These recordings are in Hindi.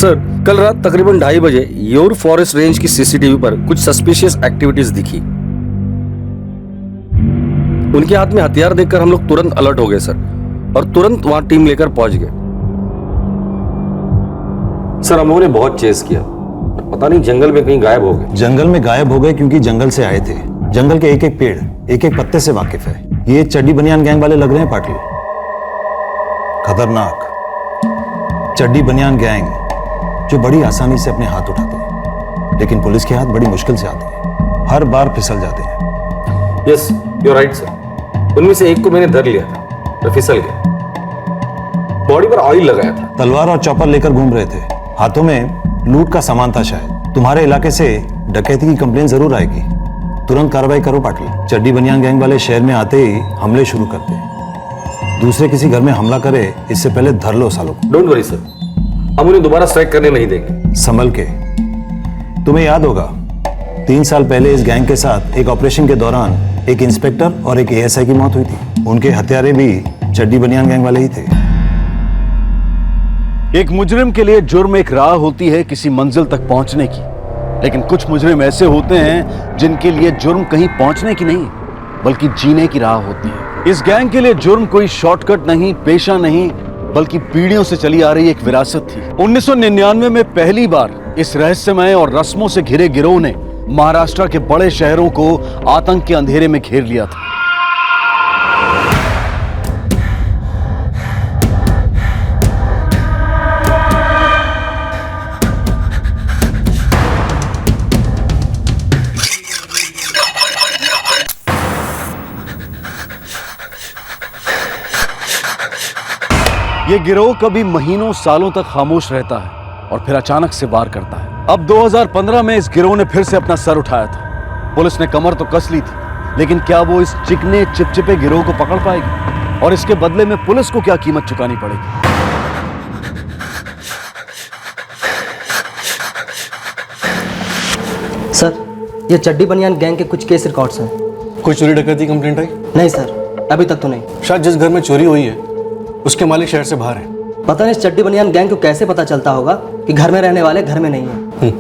सर, कल रात तकरीबन 2:30 बजे योर फॉरेस्ट रेंज की सीसीटीवी पर कुछ सस्पिशियस एक्टिविटीज दिखी। उनके हाथ में हथियार देखकर हम लोग तुरंत अलर्ट हो गए सर, और तुरंत वहां टीम लेकर पहुंच गए। सर, हम लोगों ने बहुत चेस किया, पता नहीं जंगल में कहीं गायब हो गए। जंगल में गायब हो गए क्योंकि जंगल से आए थे। जंगल के एक एक पेड़, एक एक पत्ते से वाकिफ है। ये चड्डी बनियान गैंग वाले लग रहे हैं पाटिल। खतरनाक चड्डी बनियान गैंग जो बड़ी आसानी से अपने हाथ उठाते हैं, लेकिन पुलिस के हाथ बड़ी मुश्किल से आते हैं, हर बार फिसल जाते हैं। Yes, you right sir. उनमें से एक को मैंने धर लिया था, तो फिसल गया। बॉडी पर ऑयल लगाया था। तलवार और चॉपर लेकर घूम रहे थे। हाथों में लूट का सामान था शायद। तुम्हारे इलाके से डकैती की कंप्लेन जरूर आएगी। तुरंत कार्रवाई करो पाटिल। चड्डी बनियान गैंग वाले शहर में आते ही हमले शुरू करते हैं। दूसरे किसी घर में हमला करे इससे पहले धर लो सालों को। डोंट वरी सर, हम उन्हें दोबारा स्ट्राइक करने नहीं देंगे। संभल के। तुम्हें याद होगा 3 साल पहले इस गैंग के साथ एक ऑपरेशन के दौरान एक इंस्पेक्टर और एक एएसआई की मौत हुई थी। उनके हत्यारे भी चड्डी बनियान गैंग वाले ही थे। एक मुजरिम के लिए जुर्म एक राह होती है किसी मंजिल तक पहुंचने की, लेकिन कुछ मुजरिम ऐसे होते हैं जिनके लिए जुर्म कहीं पहुंचने की नहीं बल्कि जीने की राह होती है। इस गैंग के लिए जुर्म कोई शॉर्टकट नहीं, पेशा नहीं, बल्कि पीढ़ियों से चली आ रही एक विरासत थी। 1999 में पहली बार इस रहस्यमय और रस्मों से घिरे गिरोह ने महाराष्ट्र के बड़े शहरों को आतंक के अंधेरे में घेर लिया था। ये गिरोह कभी महीनों सालों तक खामोश रहता है और फिर अचानक से वार करता है। अब 2015 में इस गिरोह ने फिर से अपना सर उठाया था। पुलिस ने कमर तो कस ली थी, लेकिन क्या वो इस चिकने चिपचिपे गिरोह को पकड़ पाएगी? और इसके बदले में पुलिस को क्या कीमत चुकानी पड़ेगी? सर, ये चड्डी बनियान गैंग के कुछ केस रिकॉर्ड्स हैं। कोई चोरी डकैती कंप्लेंट आई? नहीं सर, अभी तक तो नहीं। शायद जिस घर में चोरी हुई है उसके मालिक शहर से बाहर है। पता नहीं इस चड्डी बनियान गैंग को कैसे पता चलता होगा कि घर में रहने वाले घर में नहीं है।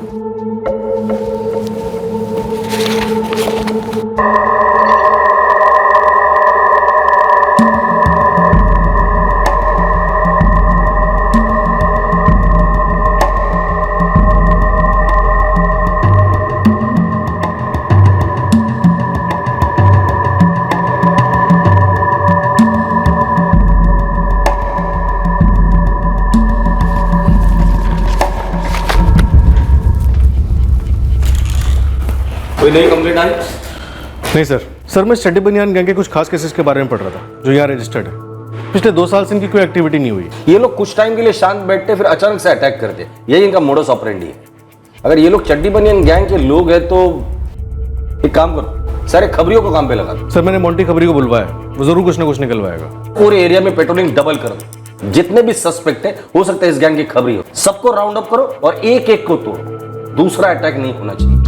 कोई नई कंप्लेंट आई? नहीं सर, मैं चड्डी बनियान गैंग के कुछ खास केसेस के बारे में पढ़ रहा था जो यहाँ रजिस्टर्ड है। पिछले 2 साल से इनकी कोई एक्टिविटी नहीं हुई। ये लोग कुछ टाइम के लिए शांत बैठते, फिर अचानक से अटैक करते। यही इनका मोडस ऑपरेंडी है। अगर ये लोग चड्डी बनियान गैंग के लोग हैं तो एक काम करो, सारे खबरियों को काम पे लगा दो। सर, मैंने मोंटी खबरी को बुलवाया, वो जरूर कुछ ना कुछ निकलवाएगा। पूरे एरिया में पेट्रोलिंग डबल कर दो। जितने भी सस्पेक्ट है, हो सकता है इस गैंग की खबरी हो, सबको राउंड अप करो और एक एक को तोड़ो। दूसरा अटैक नहीं होना चाहिए।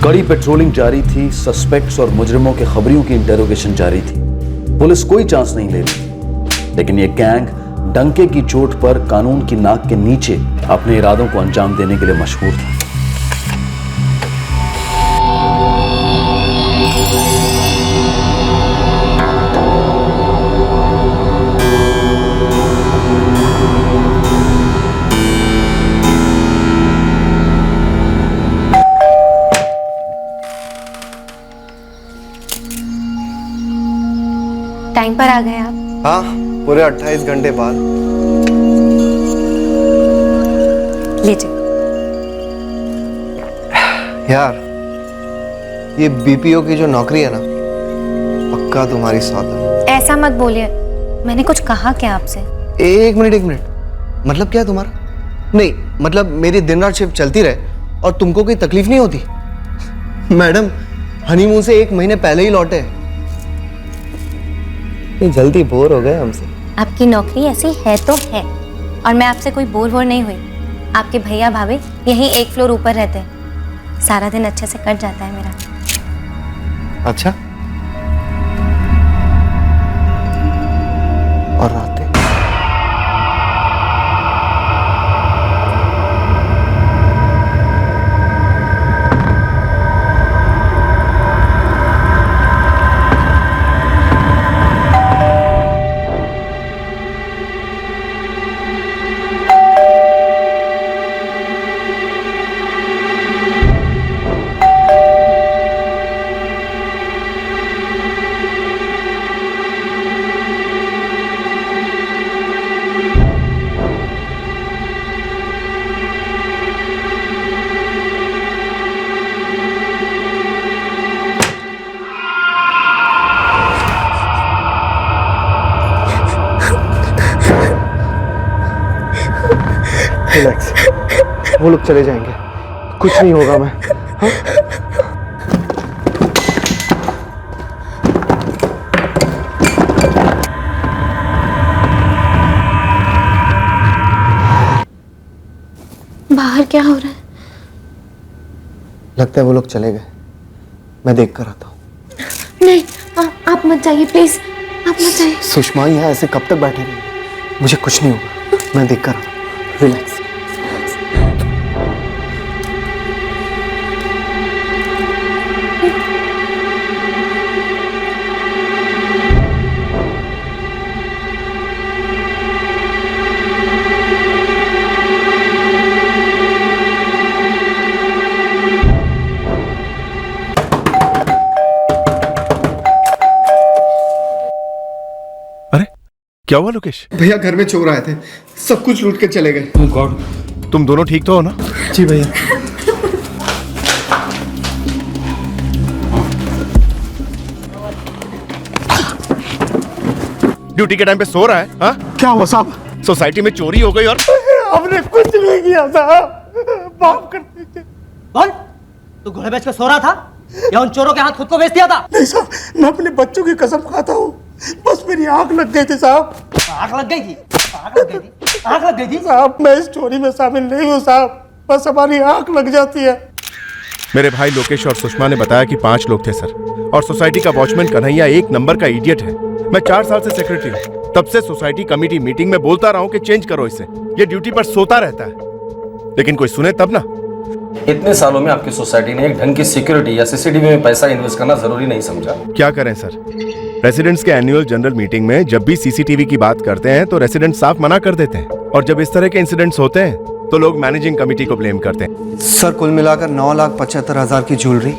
कड़ी पेट्रोलिंग जारी थी, सस्पेक्ट्स और मुजरिमों के खबरियों की इंटेरोगेशन जारी थी। पुलिस कोई चांस नहीं ले रही, लेकिन ये गैंग डंके की चोट पर कानून की नाक के नीचे अपने इरादों को अंजाम देने के लिए मशहूर था। टाइम पर आ गए आप। हाँ, पूरे 28 घंटे बाद। लीजिए। यार, ये बीपीओ की जो नौकरी है ना, पक्का तुम्हारी सौदा। ऐसा मत बोलिए, मैंने कुछ कहा क्या आपसे? एक मिनट, मतलब क्या है तुम्हारा? नहीं, मतलब मेरी दिन रात शिफ्ट चलती रहे और तुमको कोई तकलीफ नहीं होती? मैडम हनीमून से 1 महीने पहले ही लौटे, जल्दी बोर हो गए हमसे। आपकी नौकरी ऐसी है तो है, और मैं आपसे कोई बोर नहीं हुई। आपके भैया भाभी यहीं 1 फ्लोर ऊपर रहते हैं। सारा दिन अच्छे से कट जाता है मेरा। अच्छा, और रातें? रिलैक्स, वो लोग चले जाएंगे, कुछ नहीं होगा। मैं बाहर क्या हो रहा है? लगता है वो लोग चले गए, मैं देख कर आता हूँ। नहीं, आप मत जाइए प्लीज, आप मत जाइए। सुषमा यहाँ ऐसे कब तक बैठे रहेंगे? मुझे कुछ नहीं होगा, मैं देख कर आता हूँ। रिलैक्स। क्या हुआ लोकेश? भैया घर में चोर आए थे, सब कुछ लूट के चले गए। तुम दोनों ठीक तो हो ना? जी भैया। ड्यूटी के टाइम पे सो रहा है? हाँ? क्या हुआ साहब? सोसाइटी में चोरी हो गई और हमने कुछ नहीं किया साहब, माफ कर दीजिए। कौन? तू घोड़े बेच कर सो रहा था या उन चोरों के हाथ खुद को बेच दिया था? नहीं साहब, मैं अपने बच्चों की कसम खाता हूँ, बस मेरी आंख लग गई थी साहब। आंख लग गई थी? आंख लग गई थी? आंख लग गई थी? साहब मैं इस चोरी में शामिल नहीं हूँ साहब, बस हमारी आंख लग जाती है। मेरे भाई लोकेश और सुषमा ने बताया कि 5 लोग थे सर, और सोसाइटी का वॉचमैन कन्हैया एक नंबर का इडियट है। मैं 4 साल से सेक्रेटरी हूँ, तब से सोसाइटी कमेटी मीटिंग में बोलता रहा हूँ कि चेंज करो इसे, ये ड्यूटी पर सोता रहता है, लेकिन कोई सुने तब ना। इतने सालों में आपकी सोसाइटी ने एक ढंग की सिक्योरिटी या सीसीटीवी में पैसा इन्वेस्ट करना जरूरी नहीं समझा। क्या करें सर, रेसिडेंट्स के एनुअल जनरल मीटिंग में जब भी सीसीटीवी की बात करते हैं तो रेसिडेंट साफ मना कर देते हैं, और जब इस तरह के इंसिडेंट्स होते हैं तो लोग मैनेजिंग कमेटी को ब्लेम करते हैं। सर कुल मिलाकर 9,75,000 की ज्वेलरी,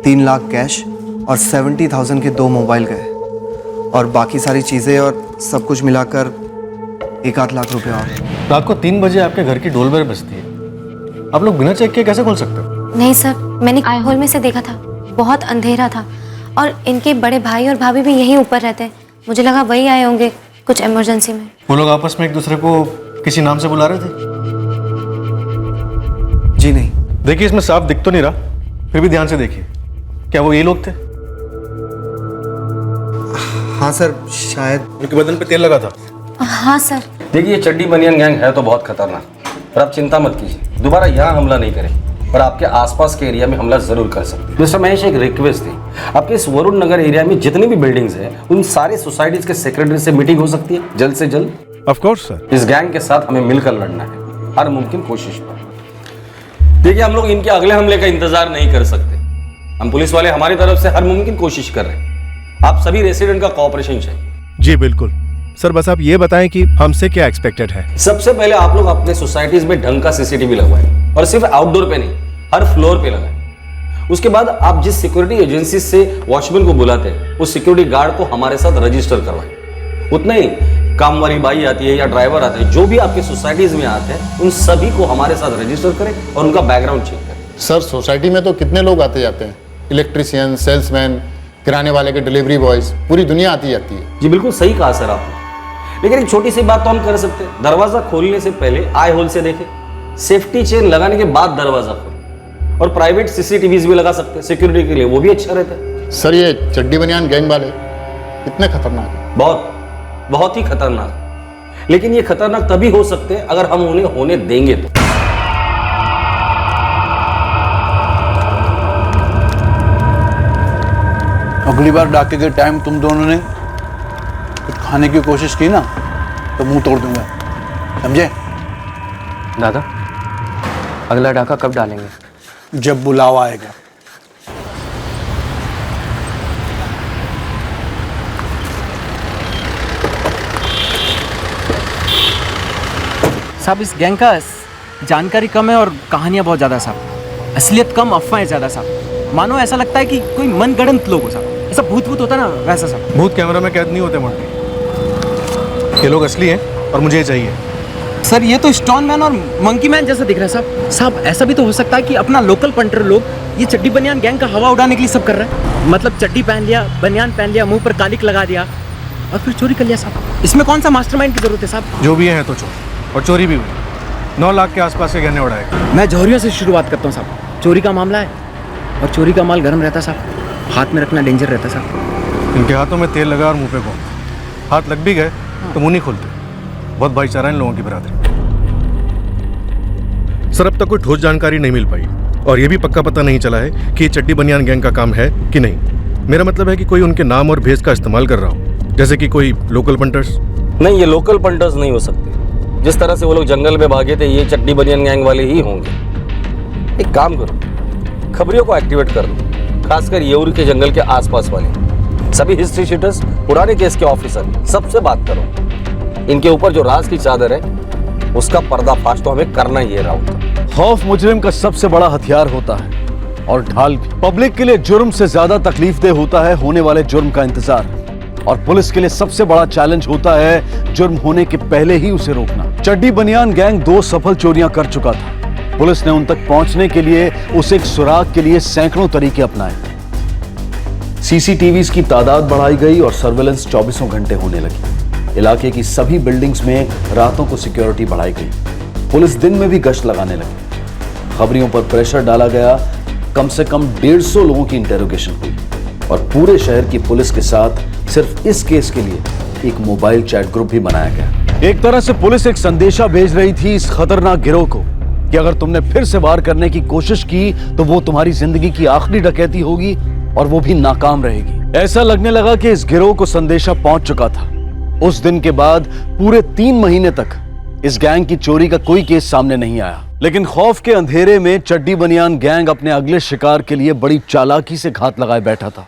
3 लाख कैश और 70,000 के 2 मोबाइल गए, और बाकी सारी चीजें और सब कुछ मिलाकर 1-8 लाख रुपए और। रात को 3 बजे आपके घर की डोर बेल बजती है, आप लोग बिना चेक किए कैसे खोल सकते हो? नहीं सर, मैंने आई हॉल में से देखा था, बहुत अंधेरा था और इनके बड़े भाई और भाभी भी यहीं ऊपर रहते हैं, मुझे लगा वही आए होंगे कुछ इमरजेंसी में। वो लोग आपस में एक दूसरे को किसी नाम से बुला रहे थे? जी नहीं। देखिए इसमें साफ दिख तो नहीं रहा, फिर भी ध्यान से देखिए, क्या वो ये लोग थे? हाँ सर, शायद। उनके बदन पे तेल लगा था? हाँ सर। देखिए ये चड्डी बनियान गैंग है तो बहुत खतरनाक, पर आप चिंता मत कीजिए, दोबारा यहाँ हमला नहीं करें, पर आपके आसपास के एरिया में हमला जरूर कर सकते हैं। मिस्टर महेश, एक रिक्वेस्ट थी, आपके इस वरुण नगर एरिया में जितनी भी बिल्डिंग्स हैं उन सारे सोसाइटीज के सेक्रेटरी से मीटिंग हो सकती है जल्द से जल्द? Of course sir. इस गैंग के साथ हमें मिलकर लड़ना है हर मुमकिन कोशिश पर। देखिए हम लोग इनके अगले हमले का इंतजार नहीं कर सकते, हम पुलिस वाले हमारी तरफ से हर मुमकिन कोशिश कर रहे हैं, आप सभी रेसिडेंट का कोऑपरेशन चाहिए। जी बिल्कुल सर, बस आप ये बताएं कि हमसे क्या एक्सपेक्टेड है। सबसे पहले आप लोग अपने सोसाइटीज में ढंग का सीसीटीवी लगवाएं, और सिर्फ आउटडोर पे नहीं, हर फ्लोर पे लगाएं। उसके बाद आप जिस सिक्योरिटी एजेंसी से वॉचमैन को बुलाते हैं उस सिक्योरिटी गार्ड को हमारे साथ रजिस्टर करवाएं। उतना ही, काम वाली बाई आती है या ड्राइवर आते हैं, जो भी आपके सोसाइटीज में आते हैं उन सभी को हमारे साथ रजिस्टर करें और उनका बैकग्राउंड चेक करें। सर सोसाइटी में तो कितने लोग आते जाते हैं, इलेक्ट्रिशियन, सेल्समैन, किराने वाले के डिलीवरी बॉयज, पूरी दुनिया आती जाती है। जी बिल्कुल सही कहा सर आपने, लेकिन एक छोटी सी बात तो हम कर सकते हैं, दरवाजा खोलने से पहले आई होल से देखें, सेफ्टी चेन लगाने के बाद दरवाजा खोलें, और प्राइवेट सीसीटीवीज भी लगा सकते हैं सिक्योरिटी के लिए, वो भी अच्छा रहता है। सर ये चड्डी बनियान गैंग वाले कितने खतरनाक है? बहुत ही खतरनाक, लेकिन ये खतरनाक तभी हो सकते हैं अगर हम उन्हें होने देंगे तो। अगली बार डाके के टाइम तुम दोनों ने कुछ खाने की कोशिश की ना तो मुंह तोड़ दूंगा, समझे? दादा, अगला डाका कब डालेंगे? जब बुलावा आएगा। साहब, इस गैंग का जानकारी कम है और कहानियां बहुत ज़्यादा साहब। असलियत कम, अफवाहें ज़्यादा साहब। मानो ऐसा लगता है कि कोई मनगढ़ंत लोग हो साहब। ऐसा भूत होता ना, वैसा साहब। भूत कैमरा में कैद नहीं होते मोंटी। ये लोग असली हैं और मुझे ये चाहिए। सर, ये तो स्टोन मैन और मंकी मैन जैसा दिख रहा है साहब। साहब, ऐसा भी तो हो सकता है कि अपना लोकल पंटर लोग ये चड्डी बनियान गैंग का हवा उड़ाने के लिए सब कर रहे हैं। मतलब चड्डी पहन लिया, बनियान पहन लिया, मुंह पर कालिक लगा दिया और फिर चोरी कर लिया साहब। इसमें कौन सा मास्टरमाइंड की जरूरत है साहब? जो भी है तो चोर, और चोरी भी हुई। 9 लाख के आसपास के गहने उड़ाए। मैं जौहरिया से शुरुआत करता हूँ साहब। चोरी का मामला है और चोरी का माल गर्म रहता साहब, हाथ में रखना डेंजर रहता साहब। इनके हाथों में तेल लगा और मुंह पे घूमते, हाथ लग भी गए तो मुंह नहीं खोलते। बहुत भाईचारा इन लोगों की बरादरी। सर, अब तक कोई ठोस जानकारी नहीं मिल पाई और ये भी पक्का पता नहीं चला है कि ये चड्डी बनियान गैंग का काम है कि नहीं। मेरा मतलब है कि कोई उनके नाम और भेस का इस्तेमाल कर रहा हो, जैसे कि कोई लोकल पंटर्स। नहीं, ये लोकल पंटर्स नहीं हो सकते। जिस तरह से वो लोग जंगल में भागे थे, ये चड्डी बनियान गैंग वाले ही होंगे। एक काम करो, खबरियों को एक्टिवेट कर दो, खासकर येउर के जंगल के आसपास वाले सभी हिस्ट्री शीटर्स, पुराने केस के ऑफिसर, सबसे बात करो। इनके ऊपर जो राज की चादर है उसका पर्दाफाश तो हमें करना ही है राउत। खौफ मुजरिम का सबसे बड़ा हथियार होता है और ढाल भी। पब्लिक के लिए जुर्म से ज्यादा तकलीफदेह होता है होने वाले जुर्म का इंतजार, और पुलिस के लिए सबसे बड़ा चैलेंज होता है जुर्म होने के पहले ही उसे रोकना। चड्डी बनियान गैंग 2 सफल चोरियां कर चुका था। पुलिस ने उन तक पहुंचने के लिए उसे एक सुराग के लिए सैकड़ों तरीके अपनाए। सीसीटीवीज की तादाद बढ़ाई गई और सर्वेलेंस 24 घंटे होने लगी। इलाके की सभी बिल्डिंग्स में रातों को सिक्योरिटी बढ़ाई गई। पुलिस दिन में भी गश्त लगाने लगी। खबरियों पर प्रेशर डाला गया। कम से कम 150 लोगों की इंटेरोगेशन हुई और पूरे शहर की पुलिस के साथ सिर्फ इस केस के लिए एक मोबाइल चैट ग्रुप भी बनाया गया। एक तरह से पुलिस एक संदेशा भेज रही थी इस खतरनाक गिरोह को कि अगर तुमने फिर से वार करने की कोशिश की तो वो तुम्हारी जिंदगी की आखिरी डकैती होगी और वो भी नाकाम रहेगी। ऐसा लगने लगा कि इस गिरोह को संदेशा पहुंच चुका था। उस दिन के बाद पूरे 3 महीने तक इस गैंग की चोरी का कोई केस सामने नहीं आया। लेकिन खौफ के अंधेरे में चड्डी बनियान गैंग अपने अगले शिकार के लिए बड़ी चालाकी से घात लगाए बैठा था।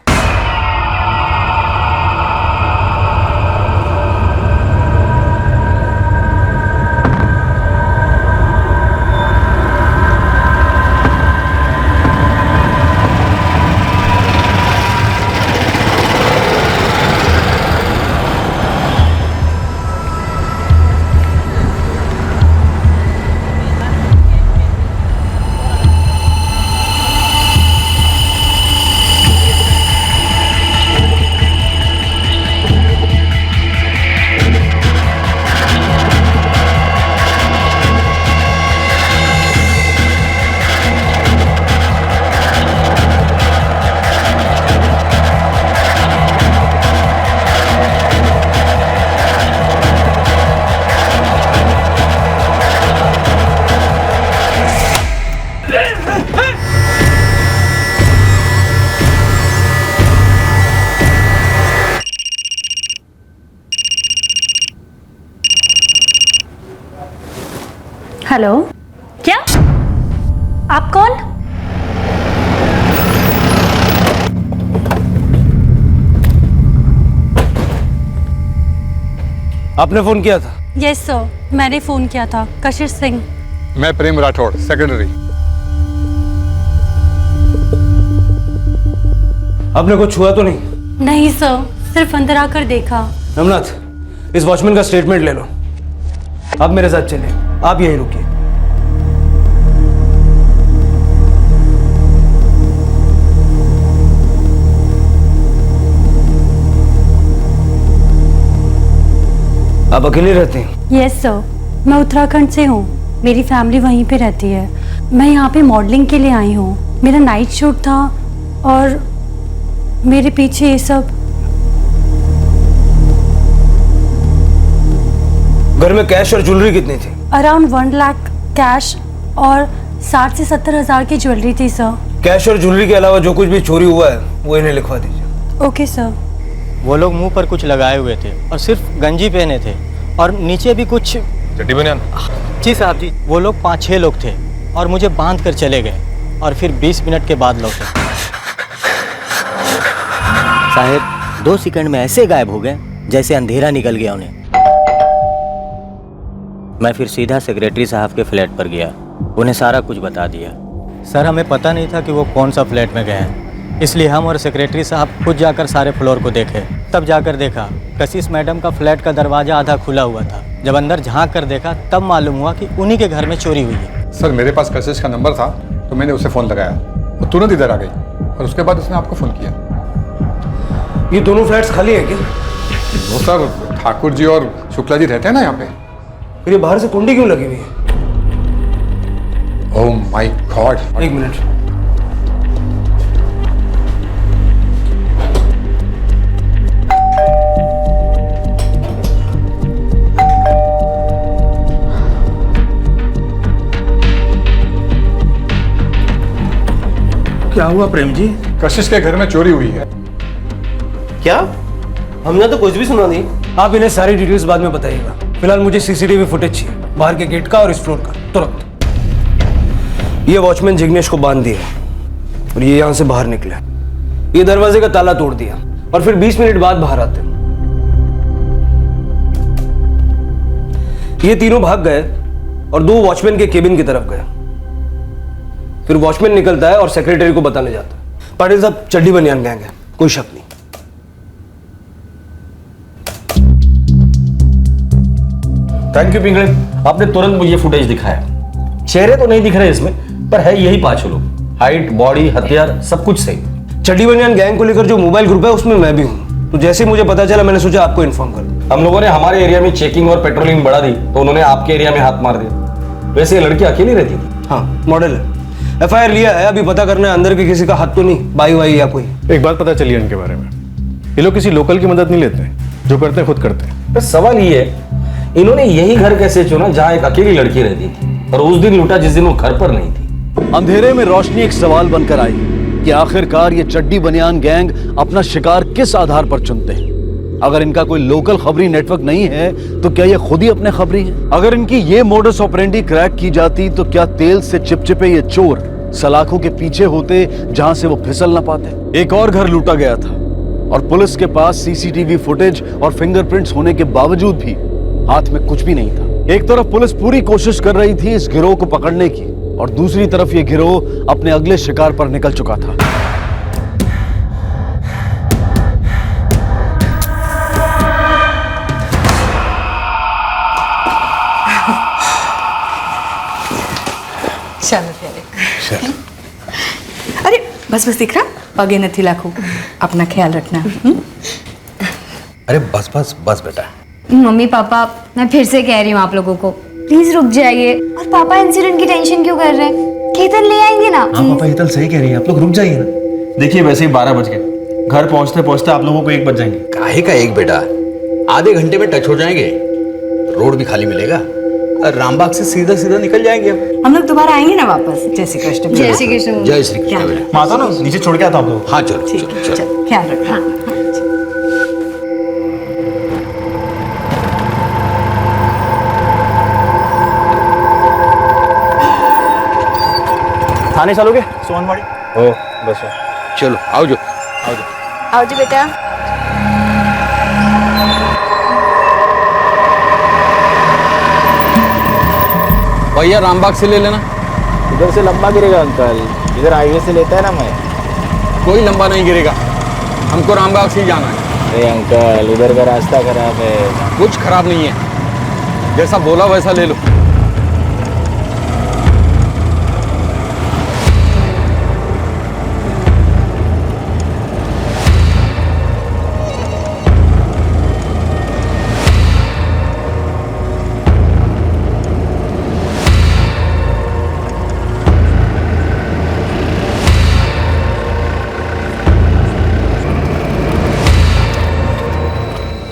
हेलो, क्या आप कौन? आपने फोन किया था? यस सर, मैंने फोन किया था। कशिश सिंह। मैं प्रेम राठौड़, सेक्रेटरी। आपने कुछ छुआ तो नहीं? नहीं सर, सिर्फ अंदर आकर देखा। रमनाथ, इस वॉचमैन का स्टेटमेंट ले लो। आप मेरे साथ चलिए, आप यहीं रुकिए। आप अकेले रहते हैं? यस सर, मैं उत्तराखंड से हूँ। मेरी फैमिली वहीं पे रहती है। मैं यहाँ पे मॉडलिंग के लिए आई हूँ। मेरा नाइट शूट था और मेरे पीछे ये सब। घर में कैश और ज्वेलरी कितनी थी? अराउंड 1 लाख कैश और 60 से 70 हज़ार की ज्वेलरी थी सर। कैश और ज्वेलरी के अलावा जो कुछ भी चोरी हुआ है वो इन्हें लिखवा दीजिए। Okay sir. वो लोग मुंह पर कुछ लगाए हुए थे और सिर्फ गंजी पहने थे और नीचे भी कुछ चड्डी बनियान। जी साहब जी। वो लोग 5-6 लोग थे और मुझे बांध कर चले गए और फिर 20 मिनट के बाद लौटे। साहब 2 सेकंड में ऐसे गायब हो गए जैसे अंधेरा निकल गया उन्हें। मैं फिर सीधा सेक्रेटरी साहब के फ्लैट पर गया, उन्हें सारा कुछ बता दिया। सर हमें पता नहीं था कि वो कौन सा फ्लैट में गए हैं, इसलिए हम और सेक्रेटरी साहब खुद जाकर सारे फ्लोर को देखे। तब जाकर देखा कशिश मैडम का फ्लैट का दरवाज़ा आधा खुला हुआ था। जब अंदर झांक कर देखा तब मालूम हुआ कि उन्हीं के घर में चोरी हुई है। सर मेरे पास कशिश का नंबर था तो मैंने उसे फ़ोन लगाया, वो तुरंत इधर आ गई और उसके बाद उसने आपको फ़ोन किया। ये दोनों फ्लैट्स खाली हैं क्या? वो सर ठाकुर जी और शुक्ला जी रहते हैं ना यहाँ पे। फिर ये बाहर से कुंडी क्यों लगी हुई है? Oh my God. 1 मिनट। क्या हुआ प्रेम जी? कशिश के घर में चोरी हुई है। क्या? हमने तो कुछ भी सुना नहीं। आप इन्हें सारी डिटेल्स बाद में बताइएगा। फिलहाल मुझे सीसीटीवी फुटेज चाहिए, बाहर के गेट का और इस फ्लोर का, तुरंत। ये वॉचमैन जिग्नेश को बांध दिया और ये यहां से बाहर निकले। ये दरवाजे का ताला तोड़ दिया और फिर 20 मिनट बाद बाहर आते। ये तीनों भाग गए और 2 वॉचमैन के केबिन की तरफ गए। फिर वॉचमैन निकलता है और सेक्रेटरी को बताने जाता है। पाटिल साहब चड्डी बनियान गैंग है, कोई शक नहीं। थैंक यू पिंगले, आपने तुरंत मुझे फुटेज दिखाया। चेहरे तो नहीं दिख रहे इसमें, पर है यही 5 लोग। हाइट, बॉडी, हथियार सब कुछ सही। चड्डी बनियान गैंग को लेकर जो मोबाइल ग्रुप है उसमें मैं भी हूँ, तो जैसे ही मुझे पता चला मैंने सोचा आपको इन्फॉर्म कर दूं। हम लोगों ने हमारे एरिया में चेकिंग और पेट्रोलिंग बढ़ा दी तो उन्होंने आपके एरिया में हाथ मार दिया। वैसे ये लड़की अकेली रहती थी? हाँ, मॉडल है। FIR लिया है, अभी पता करना है अंदर के किसी का हाथ तो नहीं, बाई वाई या कोई। एक बात पता चली है इनके बारे में, ये लोग किसी लोकल की मदद नहीं लेते, जो करते हैं खुद करते हैं। बस सवाल ये है, इन्होंने यही घर कैसे चुना जहाँ एक अकेली लड़की रहती थी और उस दिन लूटा जिस दिन वो घर पर नहीं थी? अंधेरे में रोशनी एक सवाल बनकर आई कि आखिरकार ये चड्डी बनियान गैंग अपना शिकार किस आधार पर चुनते हैं। अगर इनका कोई लोकल खबरी नेटवर्क नहीं है तो क्या ये खुद ही अपने खबरी हैं? अगर इनकी ये मोडस ऑपरेंडी क्रैक की जाती तो क्या तेल से चिपचिपे ये चोर सलाखों के पीछे होते जहां से वो फिसल ना पाते? एक और घर लूटा गया था और पुलिस के पास CCTV फुटेज और फिंगरप्रिंट्स होने के बावजूद भी हाथ में कुछ भी नहीं था। एक तरफ पुलिस पूरी कोशिश कर रही थी इस गिरोह को पकड़ने की और दूसरी तरफ ये गिरोह अपने अगले शिकार पर निकल चुका था। चलो प्यारे। अरे बस बस दिख रहा, पगे नथी लाखू, अपना ख्याल रखना। अरे बस बस बस बेटा। मम्मी पापा, मैं फिर से कह रही हूँ आप लोगों को, प्लीज रुक जाइए। और पापा इंसिडेंट की टेंशन क्यों कर रहे हैं? केतन ले आएंगे ना। हाँ पापा, ये तो सही कह रही है, आप लोग रुक जाइए ना। देखिए वैसे ही 12 बज गए, घर पहुंचते पहुंचते आप लोगों को 1 बज जाएंगे। काहे का 1 बेटा, आधे घंटे में टच हो जाएंगे, रोड भी खाली मिलेगा और रामबाग से सीधा सीधा निकल जाएंगे। हम लोग दोबारा आएंगे ना वापस। जय श्री कृष्ण। जय श्री कृष्ण। जय श्री कृष्ण। माता ना नीचे छोड़ के आता हूँ आप लोग। हाँ चलो ठीक है, चल ख्याल रखना। थाने चलोगे? सोनवाड़ी। ओ बस चलो आओ जो आओ जी बेटा। भैया रामबाग से ले लेना। इधर से लंबा गिरेगा अंकल, इधर हाईवे से लेता है ना मैं। कोई लंबा नहीं गिरेगा, हमको रामबाग से ही जाना है। अरे अंकल, उधर का रास्ता खराब है। कुछ खराब नहीं है, जैसा बोला वैसा ले लो।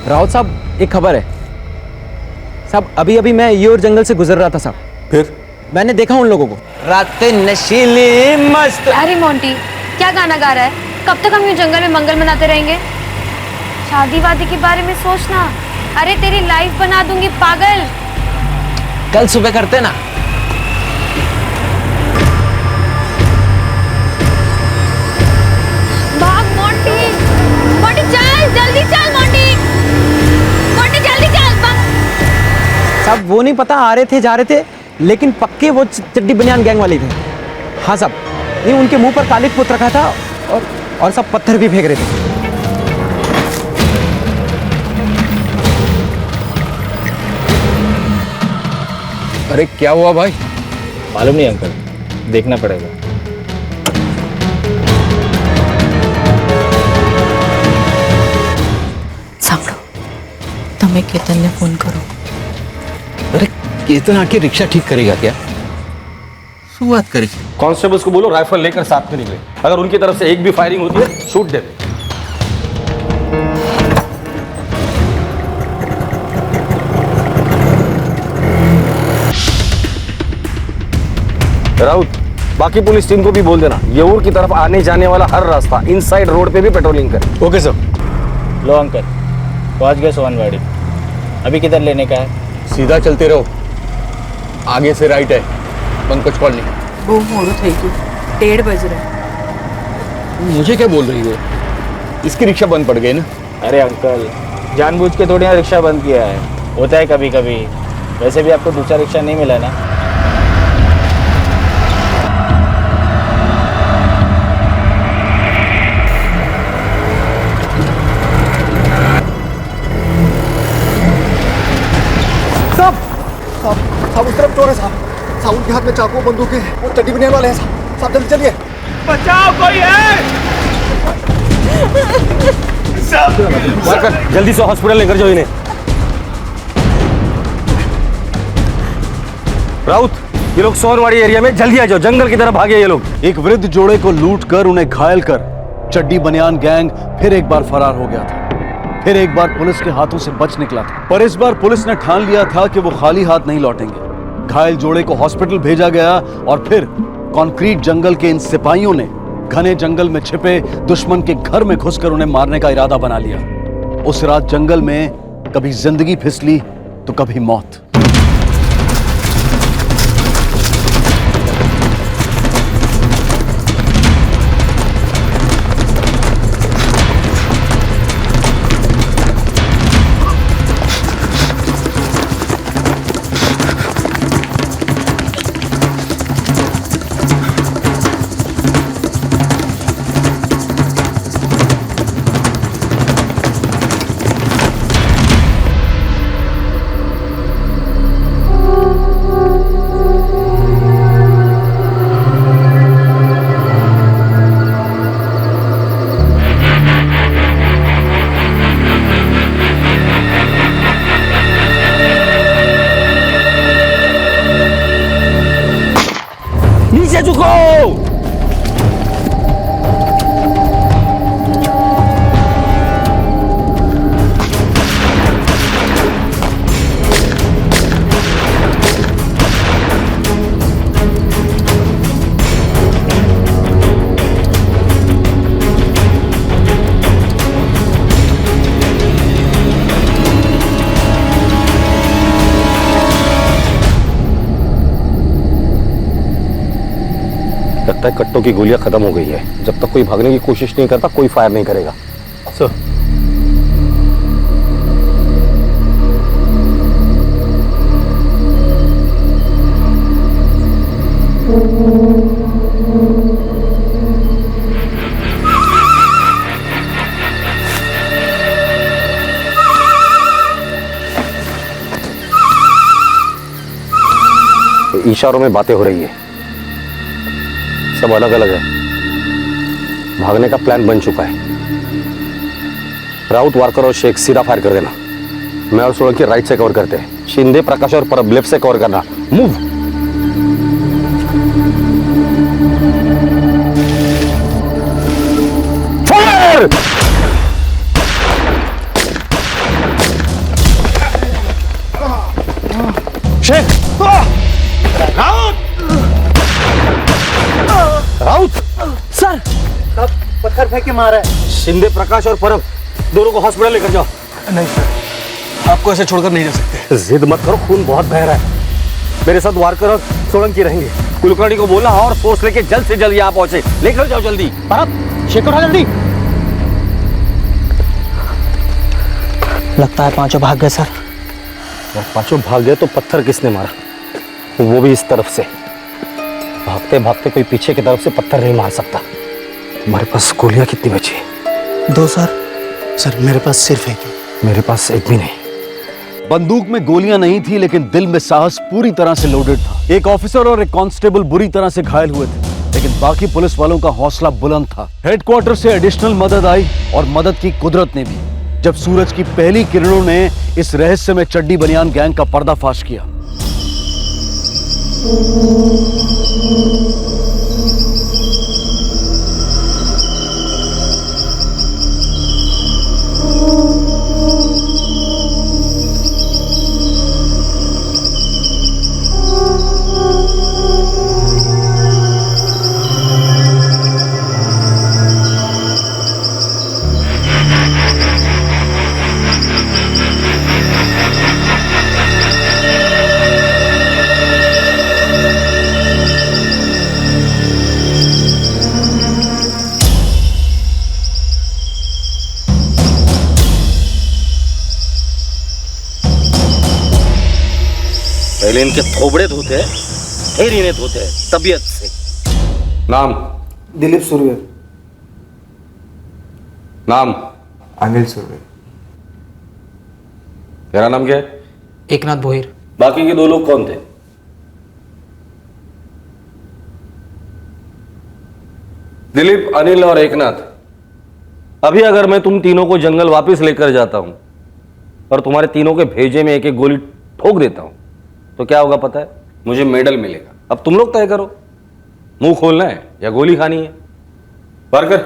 राउत साहब, एक खबर है साहब। अभी अभी मैं ये और जंगल से गुजर रहा था साहब, फिर मैंने देखा उन लोगों को। रातें नशीली मस्त। अरे मोंटी, क्या गाना गा रहा है? कब तक हम यूं जंगल में मंगल मनाते रहेंगे? शादी वादी के बारे में सोचना। अरे तेरी लाइफ बना दूंगी पागल। कल सुबह करते ना। भाग मोंटी, मोंटी चल, जल्दी चल मोंटी, मोंटी जल्दी चल। साहब वो नहीं पता आ रहे थे जा रहे थे, लेकिन पक्के वो चड्डी बनियान गैंग वाले थे। हाँ साहब, नहीं उनके मुंह पर कालिक पुत रखा था और सब पत्थर भी फेंक रहे थे। अरे क्या हुआ भाई? मालूम नहीं अंकल, देखना पड़ेगा। સાંભળો, તમે કેતનને ફોન કરો। अरे केतन आके रिक्शा ठीक करेगा क्या? शुरुआत करें। कांस्टेबल्स को बोलो राइफल लेकर साथ में निकले। अगर उनकी तरफ से एक भी फायरिंग होती है शूट देते। राउत, बाकी पुलिस टीम को भी बोल देना येऊर की तरफ आने जाने वाला हर रास्ता इनसाइड रोड पे भी पेट्रोलिंग करे। Okay sir. लो अंकल, पहुंच गए सोनवाड़ी। अभी किधर लेने का है? सीधा चलते रहो, आगे से राइट है, पंकज कॉलोनी। બહુ મોડું થઈ ગયું, 1:30 बज रहे। मुझे क्या बोल रही हो? इसकी रिक्शा बंद पड़ गई ना। अरे अंकल, जानबूझ के थोड़ी ना रिक्शा बंद किया है, होता है कभी कभी। वैसे भी आपको दूसरा रिक्शा नहीं मिला ना। साहब उस तरफ चोर है साहब। साहब उनके हाथ में चाकू बंदूक है, वो चड्डी बनियान वाले हैं साहब। साहब जल्दी चलिए। बचाओ, कोई है? जल्दी से हॉस्पिटल लेकर जाओ इन्हें। राउत, ये लोग सोनवाड़ी एरिया में, जल्दी आ जाओ, जंगल की तरफ भागे ये लोग। एक वृद्ध जोड़े को लूटकर उन्हें घायल कर चड्डी बनियान गैंग फिर एक बार फरार हो गया था। फिर एक बार पुलिस के हाथों से बच निकला था, पर इस बार पुलिस ने ठान लिया था कि वो खाली हाथ नहीं लौटेंगे। घायल जोड़े को हॉस्पिटल भेजा गया और फिर कंक्रीट जंगल के इन सिपाहियों ने घने जंगल में छिपे दुश्मन के घर में घुसकर उन्हें मारने का इरादा बना लिया। उस रात जंगल में कभी जिंदगी फिसली तो कभी मौत। नीचे झुको। लगता है कट्टों की गोलियां खत्म हो गई है। जब तक कोई भागने की कोशिश नहीं करता कोई फायर नहीं करेगा। सर, इशारों में बातें हो रही है, सब अलग अलग है। भागने का प्लान बन चुका है। राउत, वारकर और शेख सीधा फायर कर देना। मैं और सोलंकी राइट से कवर करते हैं, शिंदे, प्रकाश और परब लेफ्ट से कवर करना। Move. Fire! Sheikh! Raut! Sir, पत्थर फेंक के मारा है। शिंदे, प्रकाश और परब दोनों को हॉस्पिटल लेकर जाओ। नहीं सर, आपको ऐसे छोड़कर नहीं जा सकते। जिद मत करो, खून बहुत बह रहा है। मेरे साथ वारकर और सोलंकी रहेंगे। कुलकर्णी को बोला और फोर्स लेके जल्द से जल्द यहाँ पहुंचे। लेकर जाओ जल्दी। परब, शेखर उठा जल्दी। लगता है पांचों भाग गए सर। और पांचों भाग गए तो पत्थर किसने मारा? वो भी इस तरफ से। भागते भागते कोई पीछे की तरफ से पत्थर नहीं मार सकता। तुम्हारे पास गोलियां कितनी बची? 2 सर। सर मेरे पास सिर्फ एक है। मेरे पास एक भी नहीं। बंदूक में गोलियां नहीं थी, लेकिन दिल में साहस पूरी तरह से लोडेड था। एक ऑफिसर और एक कांस्टेबल बुरी तरह से घायल हुए थे, लेकिन बाकी पुलिस वालों का हौसला बुलंद था। हेडक्वार्टर से एडिशनल मदद आई और मदद की कुदरत ने भी, जब सूरज की पहली किरणों ने इस रहस्यमय चड्डी बनियान गैंग का पर्दाफाश किया। पहले इनके थोबड़े धोते हैं, फिर इन्हें धोते हैं तबीयत से। नाम? दिलीप सुरवे। नाम? अनिल सुरवे। तेरा नाम क्या है? एकनाथ भोईर। बाकी के 2 लोग कौन थे? दिलीप, अनिल और एकनाथ। अभी अगर मैं तुम तीनों को जंगल वापस लेकर जाता हूं और तुम्हारे तीनों के भेजे में एक एक गोली ठोक देता हूं तो क्या होगा पता है? मुझे मेडल मिलेगा। अब तुम लोग तय करो, मुंह खोलना है या गोली खानी है। वर्कर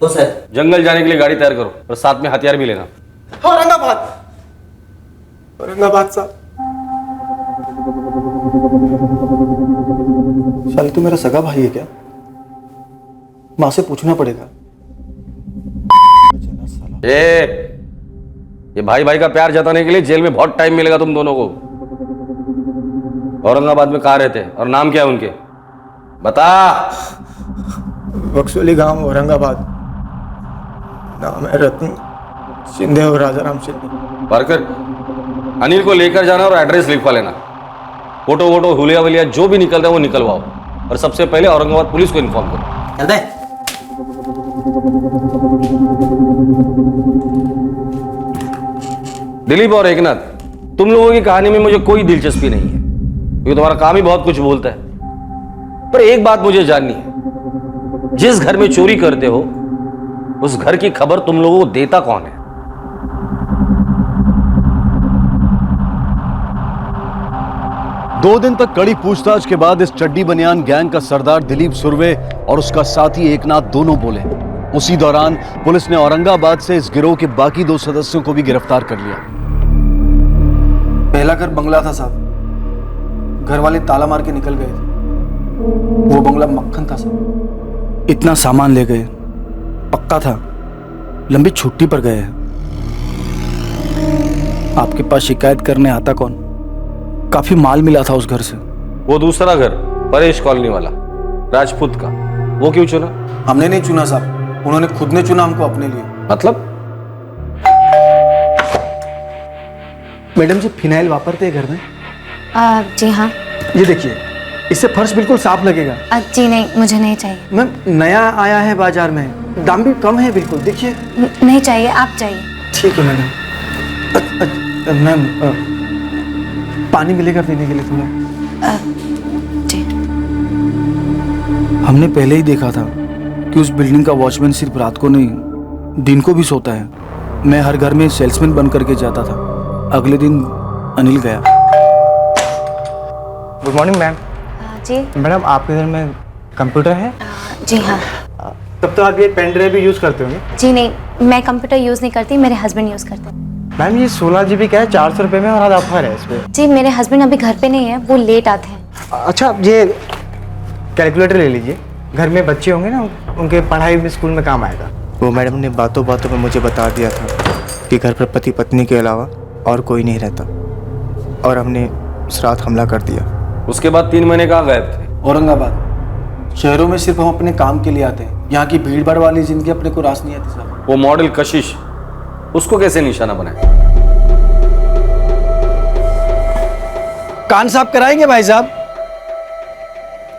तो सर, जंगल जाने के लिए गाड़ी तैयार करो और साथ में हथियार भी लेना। औरंगाबाद। औरंगाबाद साहब। साले तू मेरा सगा भाई है क्या? माँ से पूछना पड़ेगा। ये भाई भाई का प्यार जताने के लिए जेल में बहुत टाइम मिलेगा तुम दोनों को। औरंगाबाद में कहाँ रहते हैं और नाम क्या है उनके? बता। बक्सोली गांव, औरंगाबाद। नाम है रत्न शिंदे और राजाराम शिंदे। वर्कर, अनिल को लेकर जाना और एड्रेस लिखवा लेना। फोटो वोटो हुलिया वलिया जो भी निकल रहा है वो निकलवाओ और सबसे पहले औरंगाबाद पुलिस को इन्फॉर्म करो। चलते। दिलीप और एकनाथ, तुम लोगों की कहानी में मुझे कोई दिलचस्पी नहीं है क्योंकि तुम्हारा काम ही बहुत कुछ बोलता है। पर एक बात मुझे जाननी है, जिस घर में चोरी करते हो उस घर की खबर तुम लोगों को देता कौन है? दो दिन तक कड़ी पूछताछ के बाद इस चड्डी बनियान गैंग का सरदार दिलीप सुरवे और उसका साथी एकनाथ दोनों बोले। उसी दौरान पुलिस ने औरंगाबाद से इस गिरोह के बाकी 2 सदस्यों को भी गिरफ्तार कर लिया। पहला घर बंगला था साहब। घर वाले ताला मार के निकल गए थे। वो बंगला मक्खन था साहब। इतना सामान ले गए, पक्का था लंबी छुट्टी पर गए हैं। आपके पास शिकायत करने आता कौन? काफी माल मिला था उस घर से। वो दूसरा घर परेश कॉलोनी वाला राजपूत का, वो क्यों चुना? हमने नहीं चुना साहब, उन्होंने खुद ने चुना हमको अपने लिए। मतलब? मैडम जी, फिनाइल वापरते हैं घर में? जी हाँ। ये देखिए, इससे फर्श बिल्कुल साफ लगेगा। जी नहीं, मुझे नहीं चाहिए। मैम, नया आया है बाजार में, दाम भी कम है बिल्कुल। देखिए। नहीं चाहिए, आप चाहिए। ठीक है मैडम। मैम, पानी मिलेगा पीने के लिए थोड़ा? जी। हमने पहले ही देखा था कि उस बिल्डिंग का वॉचमैन सिर्फ रात को नहीं दिन को भी सोता है। मैं हर घर में सेल्समैन बन करके जाता था। अगले दिन अनिल गया। Good morning ma'am. जी मैडम, आपके घर में कंप्यूटर है? जी हाँ। तब तो आप ये पेन ड्राइव भी यूज़ करते होंगे? जी नहीं, मैं कंप्यूटर यूज़ नहीं करती, मेरे हस्बैंड यूज़ करते हैं। मैम, ये 16 GB का है, 400 रुपये में, और आज ऑफर है इस पर। जी, मेरे हस्बैंड अभी घर पे नहीं है, वो लेट आते हैं। अच्छा, ये कैलकुलेटर ले लीजिए, घर में बच्चे होंगे ना, उनके पढ़ाई में स्कूल में काम आएगा। वो मैडम ने बातों बातों में मुझे बता दिया था कि घर पर पति पत्नी के अलावा और कोई नहीं रहता, और हमने उस रात हमला कर दिया। उसके बाद 3 महीने कहाँ गायब थे? औरंगाबाद। शहरों में सिर्फ हम अपने काम के लिए आते हैं, यहाँ की भीड़ भाड़ वाली जिंदगी अपने को रास नहीं आती साहब। वो मॉडल कशिश, उसको कैसे निशाना बनाए? कान साफ कराएंगे भाई साहब?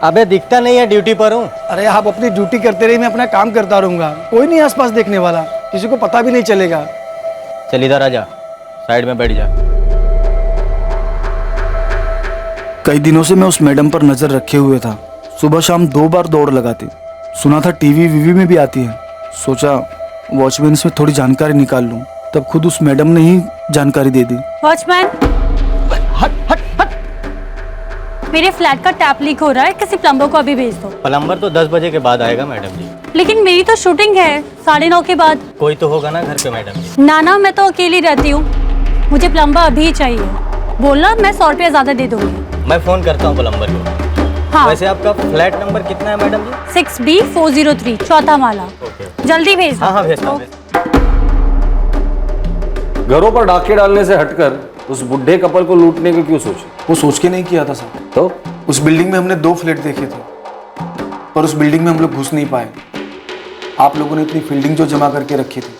अबे दिखता नहीं है, ड्यूटी पर हूँ। अरे आप अपनी ड्यूटी करते रहिए, मैं अपना काम करता रहूंगा। कोई नहीं आसपास देखने वाला, किसी को पता भी नहीं चलेगा। चल इधर आ जा, साइड में बैठ जा। कई दिनों से मैं उस मैडम पर नजर रखे हुए था। सुबह शाम 2 बार दौड़ लगाती। सुना था टीवी वीवी में भी आती है। सोचा वॉचमैन से थोड़ी जानकारी निकाल लूं, तब खुद उस मैडम ने ही जानकारी दे दी। वॉचमैन, मेरे फ्लैट का टैप लीक हो रहा है, किसी प्लम्बर को अभी भेज दो। प्लम्बर तो 10 बजे के बाद आएगा मैडम जी। लेकिन मेरी तो शूटिंग है 9:30 के बाद। कोई तो होगा ना घर पे मैडम जी। ना मैं तो अकेली रहती हूँ, मुझे प्लम्बर अभी चाहिए। बोलना, मैं 100 रुपया ज्यादा दे दूंगी। मैं फोन करता हूँ प्लम्बर को। हाँ। वैसे आपका फ्लैट नंबर कितना है मैडम जी? 6B403, चौथा माला। जल्दी भेज दो। हाँ भेजता हूँ। घरों पर डाके डालने से हटकर उस बुढ़े कपल को लूटने की क्यों सोचे? वो सोच के नहीं किया था सर। तो उस बिल्डिंग में हमने 2 फ्लैट देखे थे, पर उस बिल्डिंग में हम लोग घुस नहीं पाए। आप लोगों ने इतनी फील्डिंग जो जमा करके रखी थी।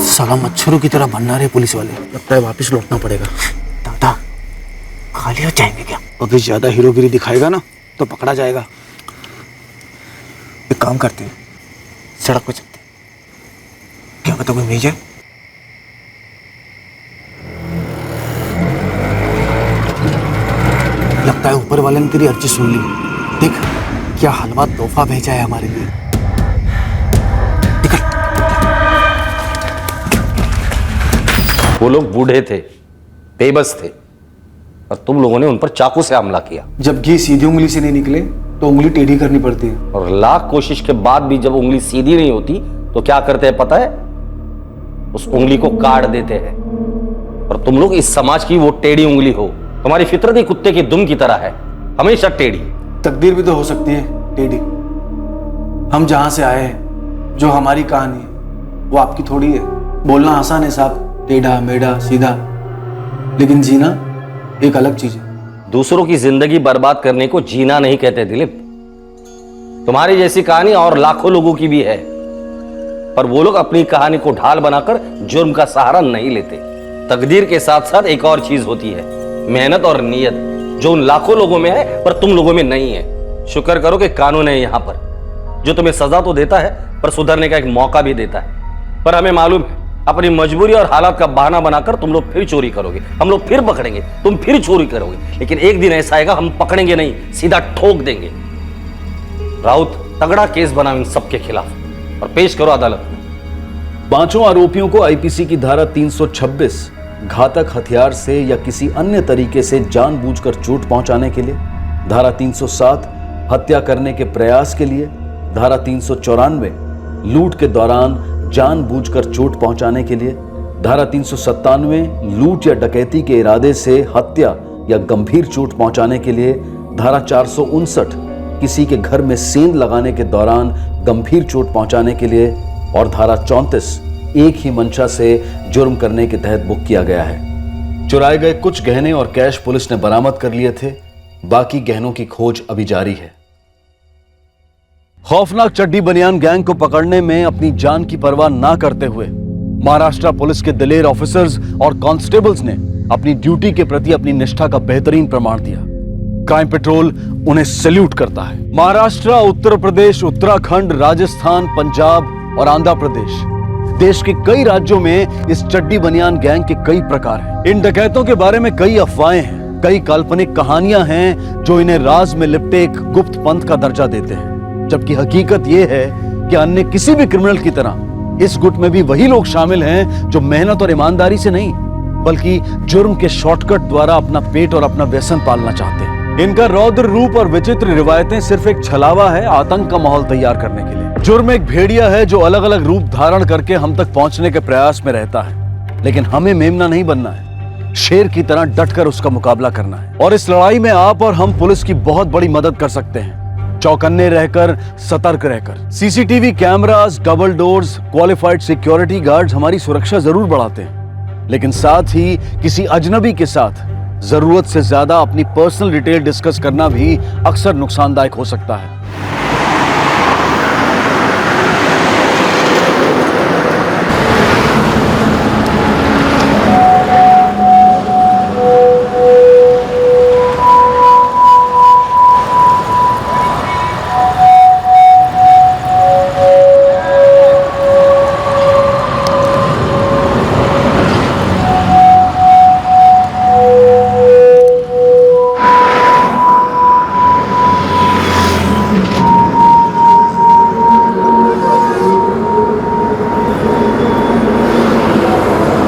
साला मच्छरों की तरह बनना रहे पुलिस वाले। लगता है वापस लौटना पड़ेगा। दादा खाली हो जाएंगे क्या? अभी ज्यादा हीरोगिरी दिखाएगा ना तो पकड़ा जाएगा। एक काम करते हैं, सड़क पे चलते हैं। क्या पता कोई मिल जाए। लगता है ऊपर वाले ने तेरी अर्जी सुन ली। देख क्या हलवा तोहफा भेजा है हमारे लिए। वो लोग बूढ़े थे, बेबस थे, और तुम लोगों ने उन पर चाकू से हमला किया। जब घी सीधी उंगली से नहीं निकले तो उंगली टेढ़ी करनी पड़ती है। और लाख कोशिश के बाद भी जब उंगली सीधी नहीं होती तो क्या करते हैं पता है? उस उंगली को काट देते हैं। और तुम लोग इस समाज की वो टेढ़ी उंगली हो। तुम्हारी फितरत ही कुत्ते की दुम की तरह है, हमेशा टेढ़ी। तकदीर भी तो हो सकती है टेढ़ी। हम जहां से आए हैं, जो हमारी कहानी है, वो आपकी थोड़ी है। बोलना आसान है साहब, टेढ़ा मेढ़ा सीधा, लेकिन जीना एक अलग चीज है। दूसरों की जिंदगी बर्बाद करने को जीना नहीं कहते दिलीप। तुम्हारी जैसी कहानी और लाखों लोगों की भी है, पर वो लोग अपनी कहानी को ढाल बनाकर जुर्म का सहारा नहीं लेते। तकदीर के साथ साथ एक और चीज होती है, मेहनत और नीयत, जो उन लाखों लोगों में है पर तुम लोगों में नहीं है। शुक्र करो कि कानून है यहां पर, जो तुम्हें सजा तो देता है पर सुधरने का एक मौका भी देता है। पर हमें मालूम है अपनी मजबूरी और हालात का बहाना बनाकर तुम लोग फिर चोरी करोगे, हम लोग फिर पकड़ेंगे, तुम फिर चोरी करोगे। लेकिन एक दिन ऐसा आएगा हम पकड़ेंगे नहीं, सीधा ठोक देंगे। राउत, तगड़ा केस बनाओ इन सबके खिलाफ और पेश करो अदालत में। 5 आरोपियों को आईपीसी की धारा 326 घातक हथियार से या किसी अन्य तरीके से जानबूझकर चोट पहुंचाने के लिए, धारा 307 हत्या करने के प्रयास के लिए, धारा 394 लूट के दौरान जानबूझकर चोट पहुंचाने के लिए, धारा 397 लूट या डकैती के इरादे से हत्या या गंभीर चोट पहुंचाने के लिए, धारा 459 किसी के घर में सेंध लगाने के दौरान गंभीर चोट पहुंचाने के लिए, और धारा 34 एक ही मंशा से जुर्म करने के तहत बुक किया गया है। चुराए गए कुछ गहने और कैश पुलिस ने बरामद कर लिए थे, बाकी गहनों की खोज अभी जारी है। खौफनाक चड्डी बनियान गैंग को पकड़ने में अपनी जान की परवाह ना करते हुए महाराष्ट्र पुलिस के दिलेर ऑफिसर्स और कांस्टेबल्स ने अपनी ड्यूटी के प्रति अपनी निष्ठा का बेहतरीन प्रमाण दिया। क्राइम पेट्रोल उन्हें सैल्यूट करता है। महाराष्ट्र, उत्तर प्रदेश, उत्तराखंड, राजस्थान, पंजाब और आंध्र प्रदेश, देश के कई राज्यों में इस चड्डी बनियान गैंग के कई प्रकार हैं। इन डकैतों के बारे में कई अफवाहें हैं, कई काल्पनिक कहानियां हैं जो इन्हें राज में लिपटे एक गुप्त पंथ का दर्जा देते हैं, जबकि हकीकत यह है कि अन्य किसी भी क्रिमिनल की तरह इस गुट में भी वही लोग शामिल हैं जो मेहनत और ईमानदारी से नहीं बल्कि जुर्म के शॉर्टकट द्वारा अपना पेट और अपना व्यसन पालना चाहते हैं। इनका रौद्र रूप और विचित्र रिवायतें सिर्फ एक छलावा है आतंक का माहौल तैयार करने के लिए। जुर्म एक भेड़िया है जो अलग अलग रूप धारण करके हम तक पहुंचने के प्रयास में रहता है, लेकिन हमें मेमना नहीं बनना है, शेर की तरह डटकर उसका मुकाबला करना है। और इस लड़ाई में आप और हम पुलिस की बहुत बड़ी मदद कर सकते हैं, चौकन्ने रहकर, सतर्क रहकर। CCTV cameras, double doors, qualified security guards हमारी सुरक्षा जरूर बढ़ाते हैं, लेकिन साथ ही किसी अजनबी के साथ जरूरत से ज्यादा अपनी पर्सनल डिटेल डिस्कस करना भी अक्सर नुकसानदायक हो सकता है।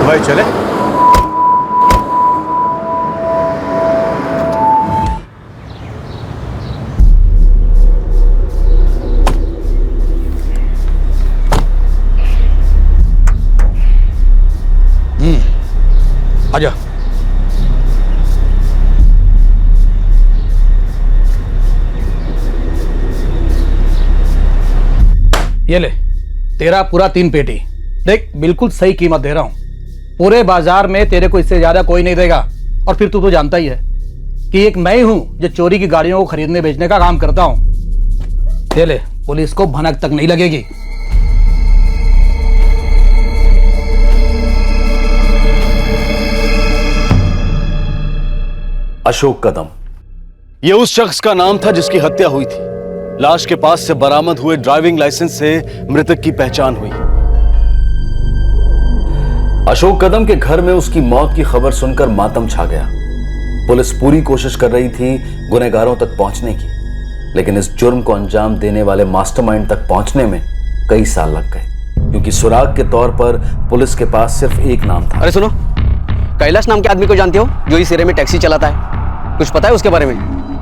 भाई चले। आजा। ये ले तेरा पूरा 3 पेटी। देख बिल्कुल सही कीमत दे रहा हूं, पूरे बाजार में तेरे को इससे ज्यादा कोई नहीं देगा। और फिर तू तो जानता ही है कि एक मैं ही हूं जो चोरी की गाड़ियों को खरीदने बेचने का काम करता हूं। ये ले, पुलिस को भनक तक नहीं लगेगी। अशोक कदम, यह उस शख्स का नाम था जिसकी हत्या हुई थी। लाश के पास से बरामद हुए ड्राइविंग लाइसेंस से मृतक की पहचान हुई। अशोक कदम के घर में उसकी मौत की खबर सुनकर मातम छा गया। पुलिस पूरी कोशिश कर रही थी गुनहगारों तक पहुंचने की, लेकिन इस जुर्म को अंजाम देने वाले मास्टरमाइंड तक पहुंचने में कई साल लग गए, क्योंकि सुराग के तौर पर पुलिस के पास सिर्फ एक नाम था। अरे सुनो, कैलाश नाम के आदमी को जानते हो जो इस एरिया में टैक्सी चलाता है? कुछ पता है उसके बारे में?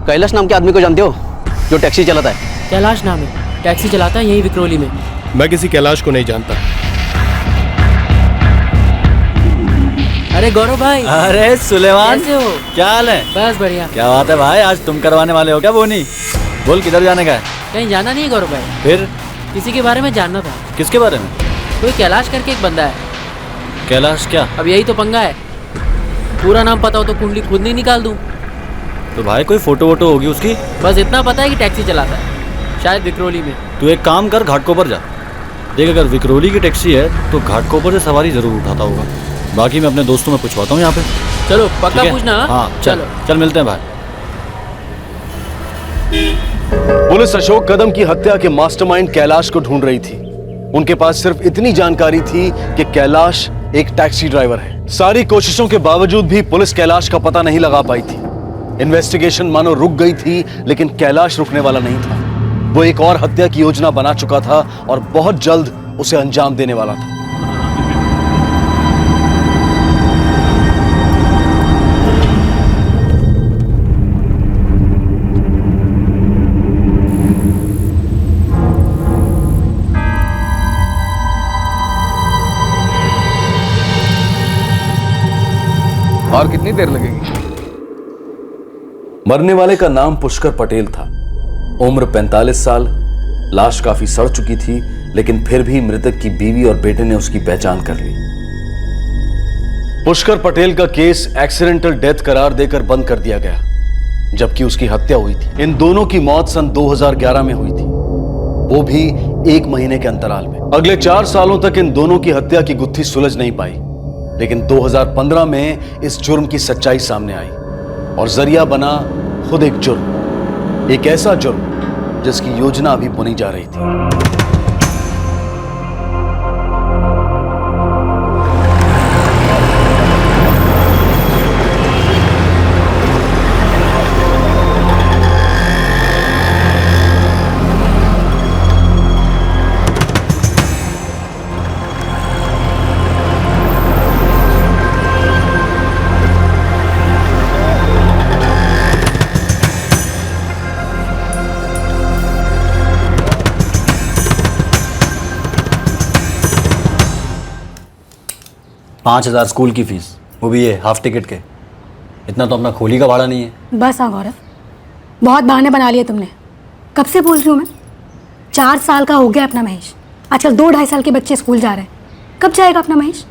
कैलाश नाम के आदमी को जानते हो जो टैक्सी चलाता है? कैलाश नाम है, टैक्सी चलाता है यही विक्रोली में। मैं किसी कैलाश को नहीं जानता। अरे गौरव भाई। अरे सुलेमान, कैसे हो? क्या हाल है? बस बढ़िया। क्या बात है भाई, आज तुम करवाने वाले हो क्या बोनी? बोल किधर जाने का है? कहीं जाना नहीं है गौरव भाई। फिर किसी के बारे में जानना था। किसके बारे में? कोई कैलाश करके एक बंदा है। कैलाश क्या? अब यही तो पंगा है, पूरा नाम पता हो तो कुंडली खुद नहीं निकाल दूं। तो भाई कोई फोटो वोटो होगी उसकी? बस इतना पता है कि टैक्सी चलाता है, शायद विक्रोली में। तू एक काम कर, घाटकोपर जा, देख अगर विक्रोली की टैक्सी है तो घाटकोपर से सवारी जरूर उठाता होगा। बाकी मैं अपने दोस्तों में पूछवाता हूँ यहाँ पे। चलो पक्का पूछना। हाँ चल चल, मिलते हैं भाई। पुलिस अशोक कदम की हत्या के मास्टरमाइंड कैलाश को ढूंढ रही थी। उनके पास सिर्फ इतनी जानकारी थी कि कैलाश एक टैक्सी ड्राइवर है। सारी कोशिशों के बावजूद भी पुलिस कैलाश का पता नहीं लगा पाई थी। इन्वेस्टिगेशन मानो रुक गई थी, लेकिन कैलाश रुकने वाला नहीं था। वो एक और हत्या की योजना बना चुका था और बहुत जल्द उसे अंजाम देने वाला था। और कितनी देर लगेगी? मरने वाले का नाम पुष्कर पटेल था। उम्र 45 साल। लाश काफी सड़ चुकी थी, लेकिन फिर भी मृतक की बीवी और बेटे ने उसकी पहचान कर ली। पुष्कर पटेल का केस एक्सीडेंटल डेथ करार देकर बंद कर दिया गया, जबकि उसकी हत्या हुई थी। इन दोनों की मौत सन 2011 में हुई थी, वो भी 1 महीने के अंतराल में। अगले 4 सालों तक इन दोनों की हत्या की गुत्थी सुलझ नहीं पाई, लेकिन 2015 में इस जुर्म की सच्चाई सामने आई और जरिया बना खुद एक जुर्म, एक ऐसा जुर्म जिसकी योजना अभी बुनी जा रही थी। 5,000 स्कूल की फीस, वो भी ये हाफ टिकट के। इतना तो अपना खोली का भाड़ा नहीं है। बस हाँ गौरव, बहुत बहाने बना लिए तुमने। कब से बोल रही हूँ मैं, 4 साल का हो गया अपना महेश। आजकल 2-2.5 साल के बच्चे स्कूल जा रहे हैं, कब जाएगा अपना महेश?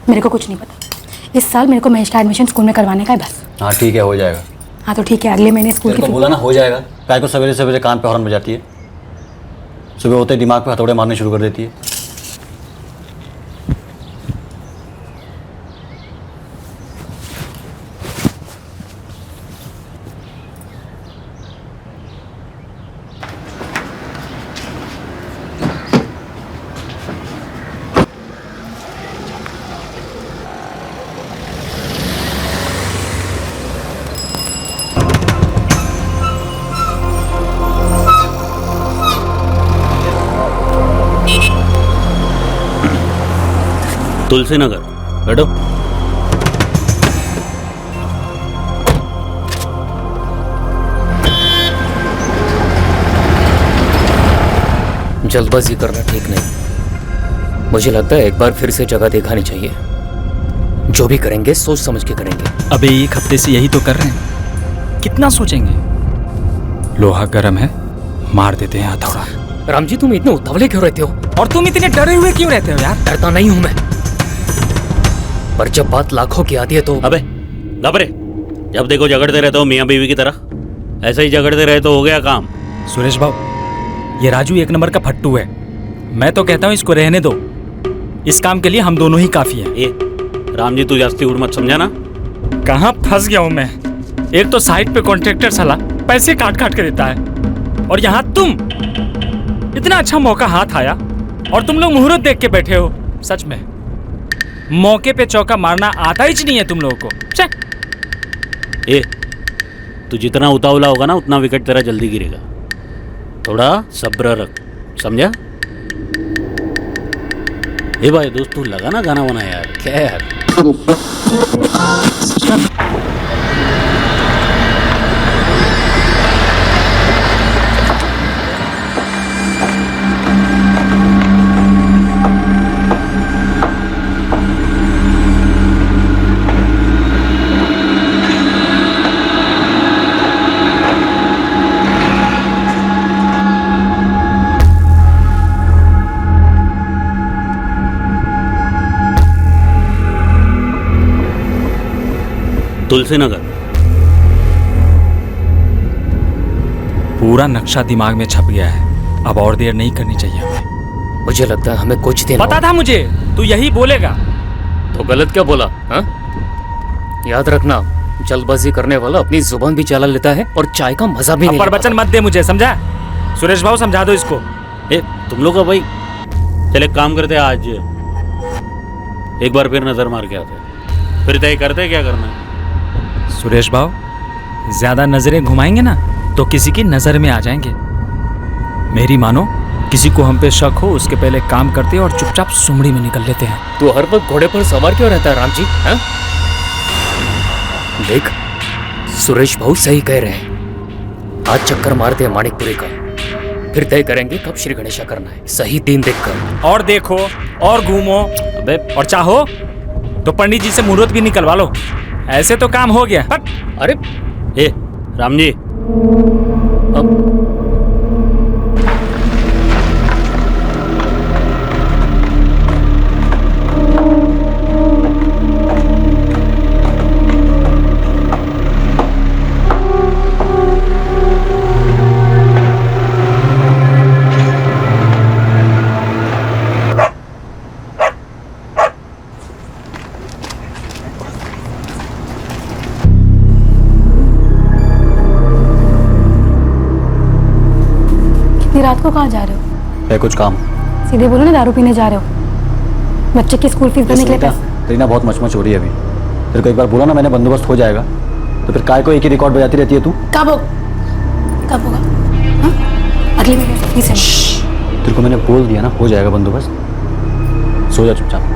मेरे को कुछ नहीं पता। इस साल मेरे को महेश का एडमिशन स्कूल में करवाने का है बस। हाँ ठीक है, हो जाएगा। हाँ तो ठीक है, अगले महीने स्कूल की तो बोला ना हो जाएगा। काय को सवेरे सवेरे कान पे हॉर्न बजाती है, सुबह होते ही दिमाग पे हथौड़े मारने शुरू कर देती है। तुलसी नगर, बैठो। जल्दबाजी करना ठीक नहीं। मुझे लगता है एक बार फिर से जगह दिखानी चाहिए। जो भी करेंगे सोच समझ के करेंगे। अबे 1 हफ्ते से यही तो कर रहे हैं, कितना सोचेंगे? लोहा गर्म है, मार देते हैं हथौड़ा। राम जी, तुम इतने उतावले क्यों रहते हो? और तुम इतने डरे हुए क्यों रहते हो यार? डरता नहीं हूं मैं, पर जब बात लाखों की आती है तो अबे घबरे, जब देखो झगड़ते रहते हो मियाँ बीवी की तरह। ऐसे ही झगड़ते रहे तो हो गया काम। सुरेश भाऊ, ये राजू 1 नंबर का फट्टू है। मैं तो कहता हूँ इसको रहने दो, इस काम के लिए हम दोनों ही काफी हैं। ए राम जी, तू जास्ती उड़ मत, समझा ना? कहाँ फंस गया हूँ मैं। एक तो साइट पे कॉन्ट्रैक्टर साला पैसे काट काट के देता है, और यहाँ तुम, इतना अच्छा मौका हाथ आया और तुम लोग मुहूर्त देख के बैठे हो। सच में मौके पे चौका मारना आता ही नहीं है तुम लोगों को। ए तू जितना उतावला होगा ना उतना विकेट तेरा जल्दी गिरेगा। थोड़ा सब्र रख, समझा? ए भाई दोस्त, तू लगा ना गाना बना यार। क्या यार? तुलसी नगर। पूरा नक्शा दिमाग में छप गया है, अब और देर नहीं करनी चाहिए हमें। मुझे लगता है हमें कुछ दिन पता था मुझे तू यही बोलेगा। तो गलत क्या बोला? हाँ, याद रखना, जल्दबाजी करने वाला अपनी जुबान भी चला लेता है और चाय का मजा भी नहीं पर वचन मत दे मुझे, समझा? सुरेश भाऊ समझा दो इसको। ए तुम लोग का भाई, चले काम करते आज एक बार फिर नजर मार के आते, फिर तय करते क्या करना है। सुरेश भाऊ, ज्यादा नजरें घुमाएंगे ना तो किसी की नजर में आ जाएंगे। मेरी मानो, किसी को हम पे शक हो उसके पहले काम करते और चुपचाप सुमड़ी में निकल लेते हैं। तू हर वक्त घोड़े पर सवार क्यों रहता है राम जी? हाँ? देख, सुरेश भाऊ सही कह रहे हैं। आज चक्कर मारते हैं माणिकपुरी का, फिर तय करेंगे कब श्री गणेशा करना है, सही दिन देखकर। और देखो और घूमो, अबे और चाहो तो पंडित जी से मुहूर्त भी निकलवा लो, ऐसे तो काम हो गया। अरे ए राम जी, अब रात को कहाँ जा रहे हो? है कुछ काम। सीधे बोलो ना, दारू पीने जा रहे हो। बच्चे की स्कूल फीस भरने के लिए पैसे। तेरी ना बहुत मचमच हो रही है अभी। तेरे को एक बार बोला ना मैंने, बंदोबस्त हो जाएगा, तो फिर काय को एक ही रिकॉर्ड बजाती रहती है तू। कब होगा? हाँ? अगले महीने से फीस है। तेरे को मैंने बोल दिया ना, हो जाएगा बंदोबस्त, सो जा चुपचाप।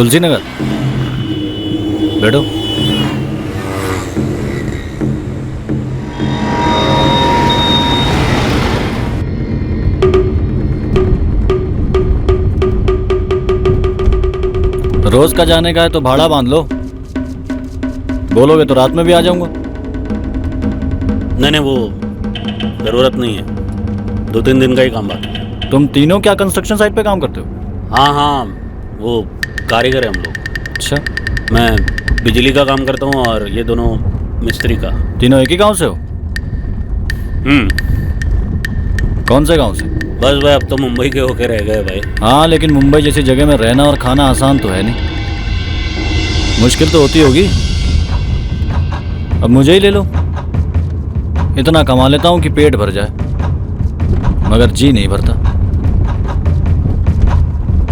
तुलसी नगर। बैठो। रोज का जाने का है तो भाड़ा बांध लो, बोलोगे तो रात में भी आ जाऊंगा। नहीं वो जरूरत नहीं है, 2-3 दिन का ही काम बाकी है। तुम तीनों क्या कंस्ट्रक्शन साइट पे काम करते हो? हाँ वो कारीगर है हम लोग। अच्छा। मैं बिजली का काम करता हूँ और ये दोनों मिस्त्री का। तीनों एक ही गांव से हो? कौन से गांव से? बस भाई अब तो मुंबई के होके रह गए भाई। हाँ लेकिन मुंबई जैसी जगह में रहना और खाना आसान तो है नहीं, मुश्किल तो होती होगी। अब मुझे ही ले लो, इतना कमा लेता हूँ कि पेट भर जाए, मगर जी नहीं भरता।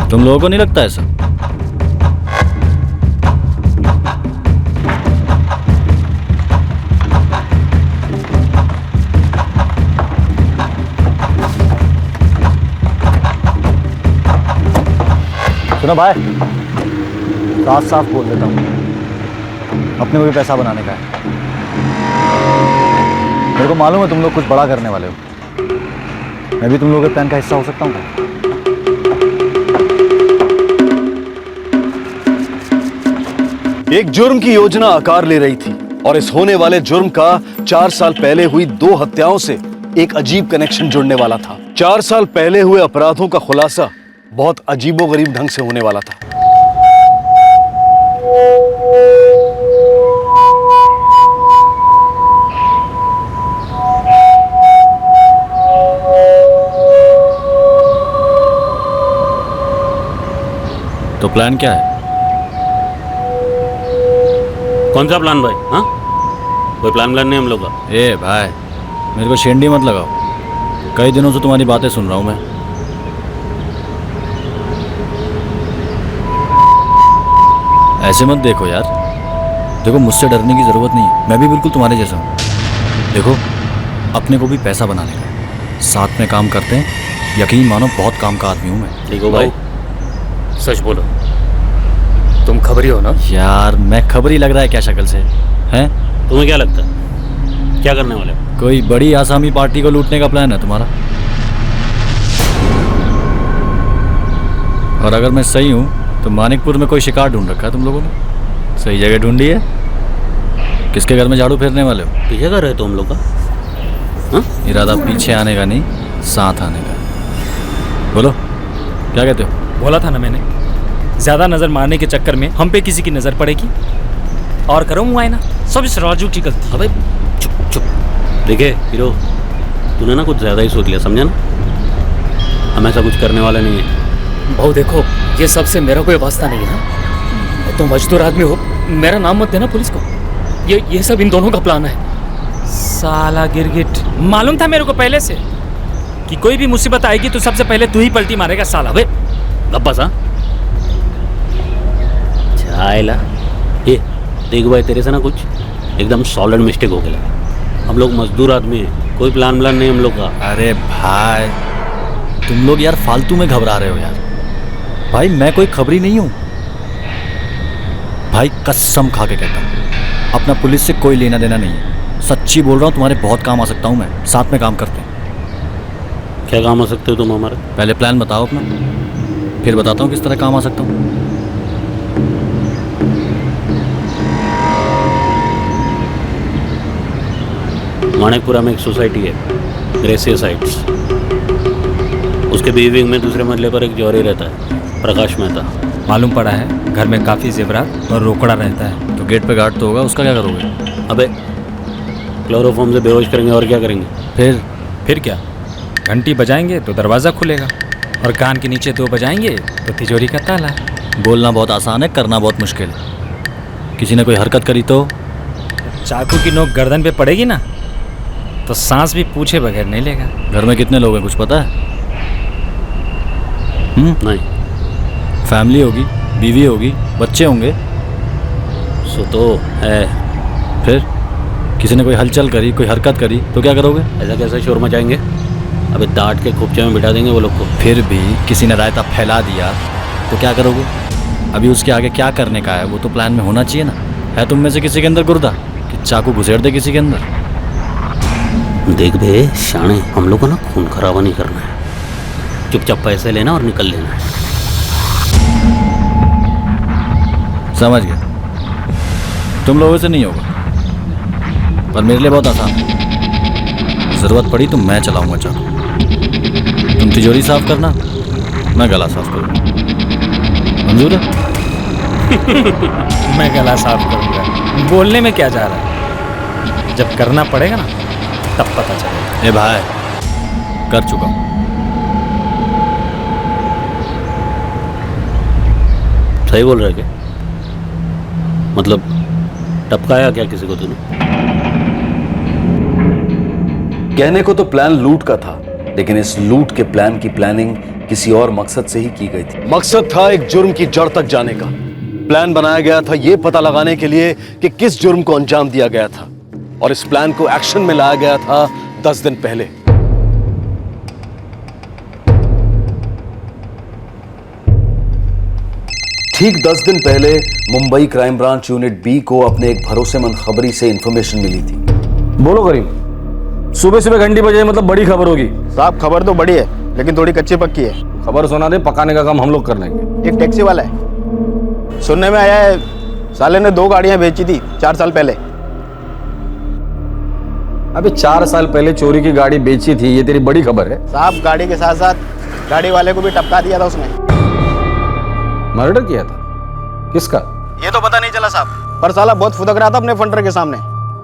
तुम लोगों को नहीं लगता ऐसा? सुनो भाई, साफ साफ बोल देता हूँ, अपने को भी पैसा बनाने का है। मेरे को मालूम है तुम लोग कुछ बड़ा करने वाले हो, मैं भी तुम लोगों के प्लान का हिस्सा हो सकता हूँ क्या? एक जुर्म की योजना आकार ले रही थी और इस होने वाले जुर्म का 4 साल पहले हुई 2 हत्याओं से एक अजीब कनेक्शन जुड़ने वाला था। 4 साल पहले हुए अपराधों का खुलासा बहुत अजीबोगरीब ढंग से होने वाला था। तो प्लान क्या है? कौन सा प्लान भाई? हाँ कोई प्लान नहीं हम लोग का। ए भाई मेरे को शेंडी मत लगाओ, कई दिनों से तुम्हारी बातें सुन रहा हूं मैं। ऐसे मत देखो यार, देखो मुझसे डरने की जरूरत नहीं है, मैं भी बिल्कुल तुम्हारे जैसा हूँ। देखो अपने को भी पैसा बनाने का, साथ में काम करते हैं, यकीन मानो बहुत काम का आदमी हूँ मैं। ठीक हो भाई? सच बोलो, तुम खबरी हो ना? यार मैं खबरी लग रहा है क्या शक्ल से? हैं? तुम्हें क्या लगता है क्या करने वाले हो? कोई बड़ी आसामी पार्टी को लूटने का प्लान है तुम्हारा? और अगर मैं सही हूँ तो मानिकपुर में कोई शिकार ढूंढ रखा है तुम लोगों ने, सही जगह ढूंढी है। किसके घर में झाड़ू फेरने वाले हो? पीछे कर रहे हो तुम लोग का? इरादा पीछे आने का नहीं, साथ आने का। बोलो क्या कहते हो? बोला था ना मैंने, ज्यादा नजर मारने के चक्कर में हम पे किसी की नजर पड़ेगी और करो मुआयना, सब इस राजू की गलती। अबे चुप चुप। देखे हीरो, तूने ना कुछ ज्यादा ही सोच लिया, समझा ना? हम ऐसा कुछ करने वाला नहीं है। भाऊ देखो, ये सबसे मेरा कोई वास्ता नहीं है ना, तुम मजदूर आदमी हो, मेरा नाम मत देना पुलिस को। ये सब इन दोनों का प्लान है। साला गिरगिट, मालूम था मेरे को पहले से कि कोई भी मुसीबत आएगी तो सबसे पहले तू ही पलटी मारेगा साला। वे गप्पा सा चायला ये देख भाई, तेरे से ना कुछ एकदम सॉलिड मिस्टेक हो गया। हम लोग मजदूर आदमी हैं, कोई प्लान नहीं हम लोग का। अरे भाई तुम लोग यार फालतू में घबरा रहे हो यार। भाई मैं कोई खबरी नहीं हूँ भाई, कसम खा के कहता हूँ, अपना पुलिस से कोई लेना देना नहीं है। सच्ची बोल रहा हूँ, तुम्हारे बहुत काम आ सकता हूँ मैं, साथ में काम करते हैं। क्या काम आ सकते हो तुम हमारे? पहले प्लान बताओ अपना, फिर बताता हूँ किस तरह काम आ सकता हूँ। मानिकपुरा में एक सोसाइटी है, ग्रेसिया साइट्स, उसके बी विंग में दूसरे मंजिले पर एक जौहरी रहता है, प्रकाश मेहता। मालूम पड़ा है घर में काफ़ी जेवरात और रोकड़ा रहता है। तो गेट पे गार्ड तो होगा, उसका क्या करोगे? अबे क्लोरोफॉर्म से बेहोश करेंगे और क्या करेंगे? फिर क्या, घंटी बजाएंगे तो दरवाज़ा खुलेगा और कान के नीचे 2 बजाएंगे तो तिजोरी का ताला। बोलना बहुत आसान है, करना बहुत मुश्किल है। किसी ने कोई हरकत करी तो चाकू की नोक गर्दन पे पड़ेगी ना तो सांस भी पूछे बगैर नहीं लेगा। घर में कितने लोग हैं कुछ पता है? नहीं। फैमिली होगी, बीवी होगी, बच्चे होंगे। सो तो है। फिर किसी ने कोई हलचल करी, कोई हरकत करी तो क्या करोगे? ऐसा कैसे शोर मचाएंगे? अबे डांट के खुपचे में बिठा देंगे वो लोग को। फिर भी किसी ने रायता फैला दिया तो क्या करोगे? अभी उसके आगे क्या करने का है वो तो प्लान में होना चाहिए ना। है तुम में से किसी के अंदर गुर्दा कि चाकू घुसेड़ दे किसी के अंदर? देख बे शाणे, हम लोग को ना खून खराबा नहीं करना है, चुपचाप पैसे लेना और निकल लेना है। समझ गया, तुम लोगों से नहीं होगा, पर मेरे लिए बहुत आसान है। जरूरत पड़ी तो मैं चलाऊंगा चाकू। तुम तिजोरी साफ करना, मैं गला साफ करूंगा। मंजूर है? मैं गला साफ करूंगा। बोलने में क्या जा रहा है? जब करना पड़ेगा ना तब पता चलेगा। ए भाई, कर चुका हूं। सही बोल रहा है क्या? मतलब टपकाया क्या किसी को तूने? कहने को तो प्लान लूट का था, लेकिन इस लूट के प्लान की प्लानिंग किसी और मकसद से ही की गई थी। मकसद था एक जुर्म की जड़ तक जाने का। प्लान बनाया गया था यह पता लगाने के लिए कि किस जुर्म को अंजाम दिया गया था, और इस प्लान को एक्शन में लाया गया था 10 दिन पहले। ठीक 10 दिन पहले Mumbai crime branch unit B को अपने एक भरोसेमंद खबरी से इंफॉर्मेशन मिली थी। बोलो करीम, सुबह सुबह घंटी बजे मतलब बड़ी खबर होगी। साहब खबर तो बड़ी है, लेकिन थोड़ी कच्ची पक्की है। खबर सुना दे, पकाने का काम हम लोग कर लेंगे। एक टैक्सी वाला है, सुनने में आया है साले ने 2 गाड़ियां बेची थी 4 साल पहले। अबे 4 साल पहले चोरी की गाड़ी बेची थी, ये तेरी बड़ी खबर है? साहब गाड़ी के साथ साथ गाड़ी वाले को भी टपका दिया था उसने। मर्डर किया था? किसका? ये तो पता नहीं चला साहब, पर साला बहुत फुदक रहा था अपने फंडर के सामने।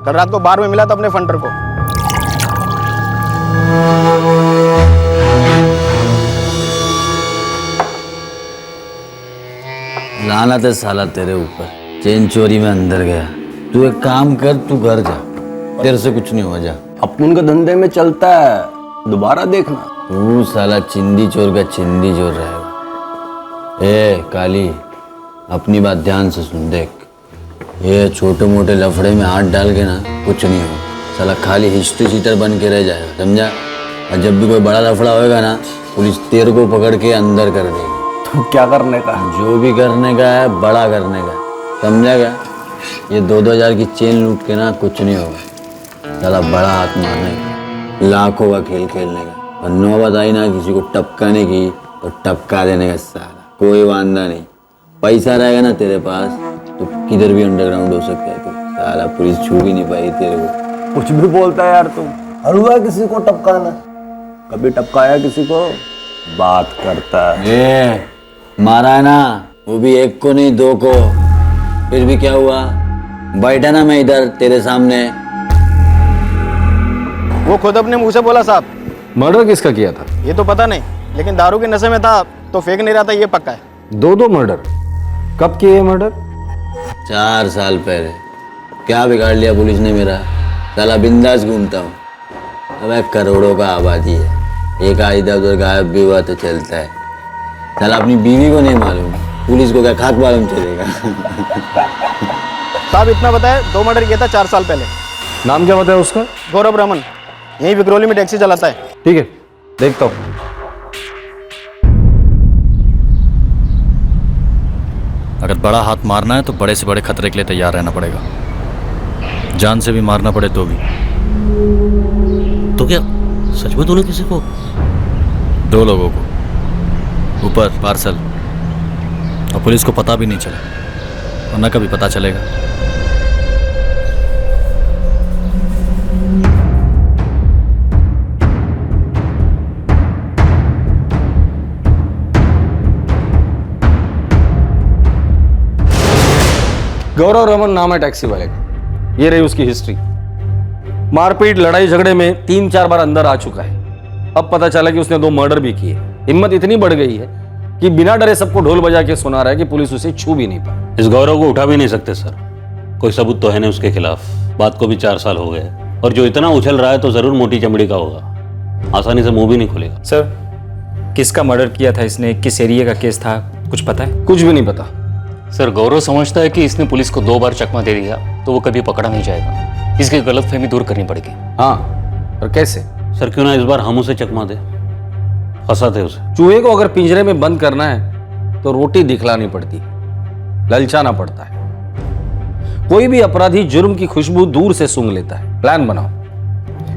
कल रात को बार में मिला था अपने फंडर को। लानत है साला तेरे ऊपर, चेन चोरी में अंदर गया। तू एक काम कर, तू घर जा, तेरे से कुछ नहीं हो जा। अपन का धंधे में चलता है, दोबारा देखना। तू साला चिंदी चोर का चिंदी चोर रहेगा। ए काली, अपनी बात ध्यान से सुन, देख ये छोटे मोटे लफड़े में हाथ डाल के ना कुछ नहीं हो, साला खाली हिस्ट्री शीटर बन के रह जाएगा, समझा? और जब भी कोई बड़ा लफड़ा होएगा ना, पुलिस तेरे को पकड़ के अंदर कर देगी। तो क्या करने का? जो भी करने का है बड़ा करने का, समझा क्या? ये 2-2 हज़ार की चेन लूट के ना कुछ नहीं होगा, साला बड़ा हाथ मारने का, लाखों का खेल खेलने का। और नौबत आई ना किसी को टपकाने की तो टपका देने का, साला कोई वांदा नहीं। पैसा रहेगा ना तेरे पास तो किधर भी अंडरग्राउंड हो सकता है। तो साला पुलिस छू भी नहीं पाई तेरे को। कुछ भी बोलता है यार तुम। हलवा किसी को टपकाना, कभी टपकाया किसी को? बात करता है। मारा है ना, वो भी एक को नहीं 2 को। फिर भी क्या हुआ? बैठा ना मैं इधर तेरे सामने। वो खुद अपने मुंह से बोला साहब। मर्डर किसका किया था? ये तो पता नहीं, लेकिन दारू के नशे में था तो फेंक नहीं रहा था, ये पक्का है। 2 मर्डर? कब किए मर्डर? 4 साल पहले। क्या बिगाड़ लिया पुलिस ने मेरा? साला बिंदास घूमता हूँ। अब करोड़ों का आबादी है, एक आध इधर उधर गायब भी हुआ तो चलता है। साला अपनी बीवी को नहीं मालूम, पुलिस को क्या खाक मालूम चलेगा? साहब इतना बताया, 2 मर्डर किया था 4 साल पहले। नाम क्या बताया उसका? गौरव रमन, यही विक्रोली में टैक्सी चलाता है। ठीक है, देखता हूँ। अगर बड़ा हाथ मारना है तो बड़े से बड़े खतरे के लिए तैयार रहना पड़ेगा, जान से भी मारना पड़े तो भी। तो क्या सच में तूने किसी को? 2 लोगों को, ऊपर पार्सल, और पुलिस को पता भी नहीं चला, और न कभी पता चलेगा। गौरव रमन नाम है टैक्सी वाले का। ये रही उसकी हिस्ट्री। मारपीट लड़ाई झगड़े में 3-4 बार अंदर आ चुका है। अब पता चला कि उसने 2 मर्डर भी किए। हिम्मत इतनी बढ़ गई है कि बिना डरे सबको ढोल बजा के सुना रहा है कि पुलिस उसे छू भी नहीं पाई। इस गौरव को उठा भी नहीं सकते सर, कोई सबूत तो है नहीं उसके खिलाफ। बात को भी 4 साल हो गए, और जो इतना उछल रहा है तो जरूर मोटी चमड़ी का होगा, आसानी से मुंह भी नहीं खुलेगा। सर किसका मर्डर किया था इसने, किस एरिया का केस था, कुछ पता है? कुछ भी नहीं पता सर। गौरव समझता है कि इसने पुलिस को 2 बार चकमा दे दिया तो वो कभी पकड़ा नहीं जाएगा, इसकी गलतफहमी दूर करनी पड़ेगी। हाँ, और कैसे? सर क्यों ना इस बार हम उसे चकमा दे, फंसाते उसे। चूहे को अगर पिंजरे में बंद करना है तो रोटी दिखलानी पड़ती है। ललचाना पड़ता है। कोई भी अपराधी जुर्म की खुशबू दूर से सूंघ लेता है। प्लान बनाओ,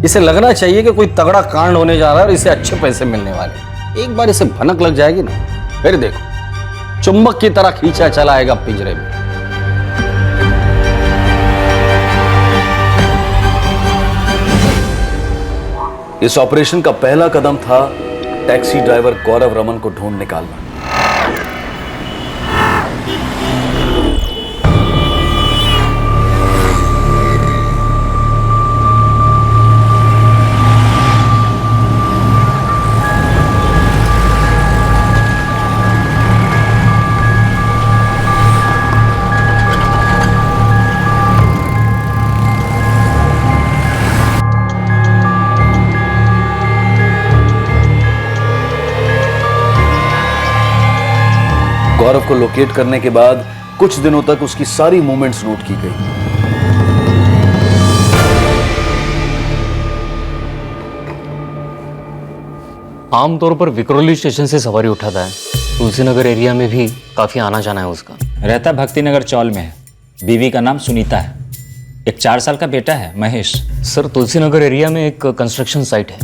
इसे लगना चाहिए कि कोई तगड़ा कांड होने जा रहा है और इसे अच्छे पैसे मिलने वाले। एक बार इसे भनक लग जाएगी ना, फिर देखो चुंबक की तरह खींचा चला आएगा पिंजरे में। इस ऑपरेशन का पहला कदम था टैक्सी ड्राइवर गौरव रमन को ढूंढ निकालना। गौरव को लोकेट करने के बाद कुछ दिनों तक उसकी सारी मूवमेंट्स नोट की गई। आमतौर पर विक्रोली स्टेशन से सवारी उठाता है, तुलसी नगर एरिया में भी काफी आना जाना है उसका। रहता भक्ति नगर चौल में है। बीवी का नाम सुनीता है, एक 4 साल का बेटा है महेश। सर तुलसी नगर एरिया में एक कंस्ट्रक्शन साइट है,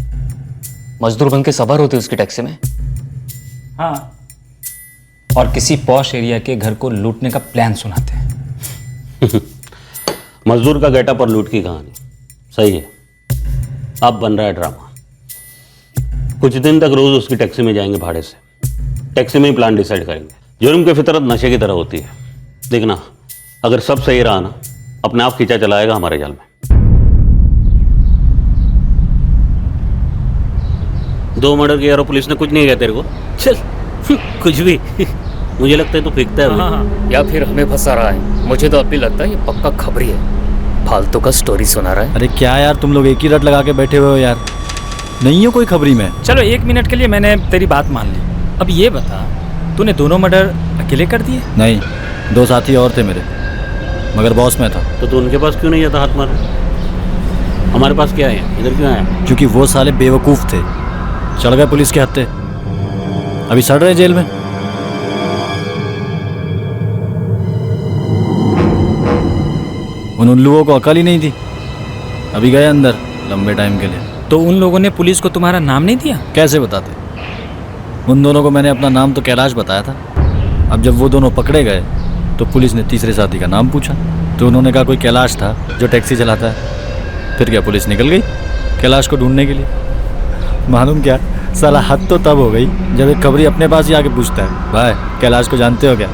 मजदूर बन के सवार होते उसकी टैक्सी में। हाँ, और किसी पॉश एरिया के घर को लूटने का प्लान सुनाते हैं। मजदूर का गेटअप और लूट की कहानी सही है। अब बन रहा है ड्रामा। कुछ दिन तक रोज उसकी टैक्सी में जाएंगे भाड़े से, टैक्सी में ही प्लान डिसाइड करेंगे। जुर्म की फितरत नशे की तरह होती है। देखना, अगर सब सही रहा ना, अपने आप खींचा चलाएगा हमारे जाल में। 2 मर्डर किया और पुलिस ने कुछ नहीं किया तेरे को। चल कुछ भी। मुझे लगता है तो फेंकता है। हाँ, या फिर हमें फंसा रहा है। मुझे तो अब भी लगता है ये पक्का खबरी है, फालतू का स्टोरी सुना रहा है। अरे क्या यार, तुम लोग एक ही रट लगा के बैठे हुए हो यार। नहीं हो कोई खबरी में। चलो 1 मिनट के लिए मैंने तेरी बात मान ली। अब ये बता, तूने दोनों मर्डर अकेले कर दिए? नहीं, 2 साथी और थे मेरे, मगर बॉस में था। तो तू उनके पास क्यों नहीं जाता हाथ मारने? हमारे पास क्या है, इधर क्यों आया? क्योंकि वो साले बेवकूफ़ थे, चढ़ गए पुलिस के हत्थे, अभी सड़ रहे जेल में। उन उल्लुओं को अकल ही नहीं थी, अभी गए अंदर लंबे टाइम के लिए। तो उन लोगों ने पुलिस को तुम्हारा नाम नहीं दिया? कैसे बताते? उन दोनों को मैंने अपना नाम तो कैलाश बताया था। अब जब वो दोनों पकड़े गए तो पुलिस ने तीसरे साथी का नाम पूछा, तो उन्होंने कहा कोई कैलाश था जो टैक्सी चलाता है। फिर क्या, पुलिस निकल गई कैलाश को ढूंढने के लिए। मालूम क्या, साला हद तो तब हो गई जब एक खबरी अपने पास ही आके पूछता है, भाई कैलाश को जानते हो क्या?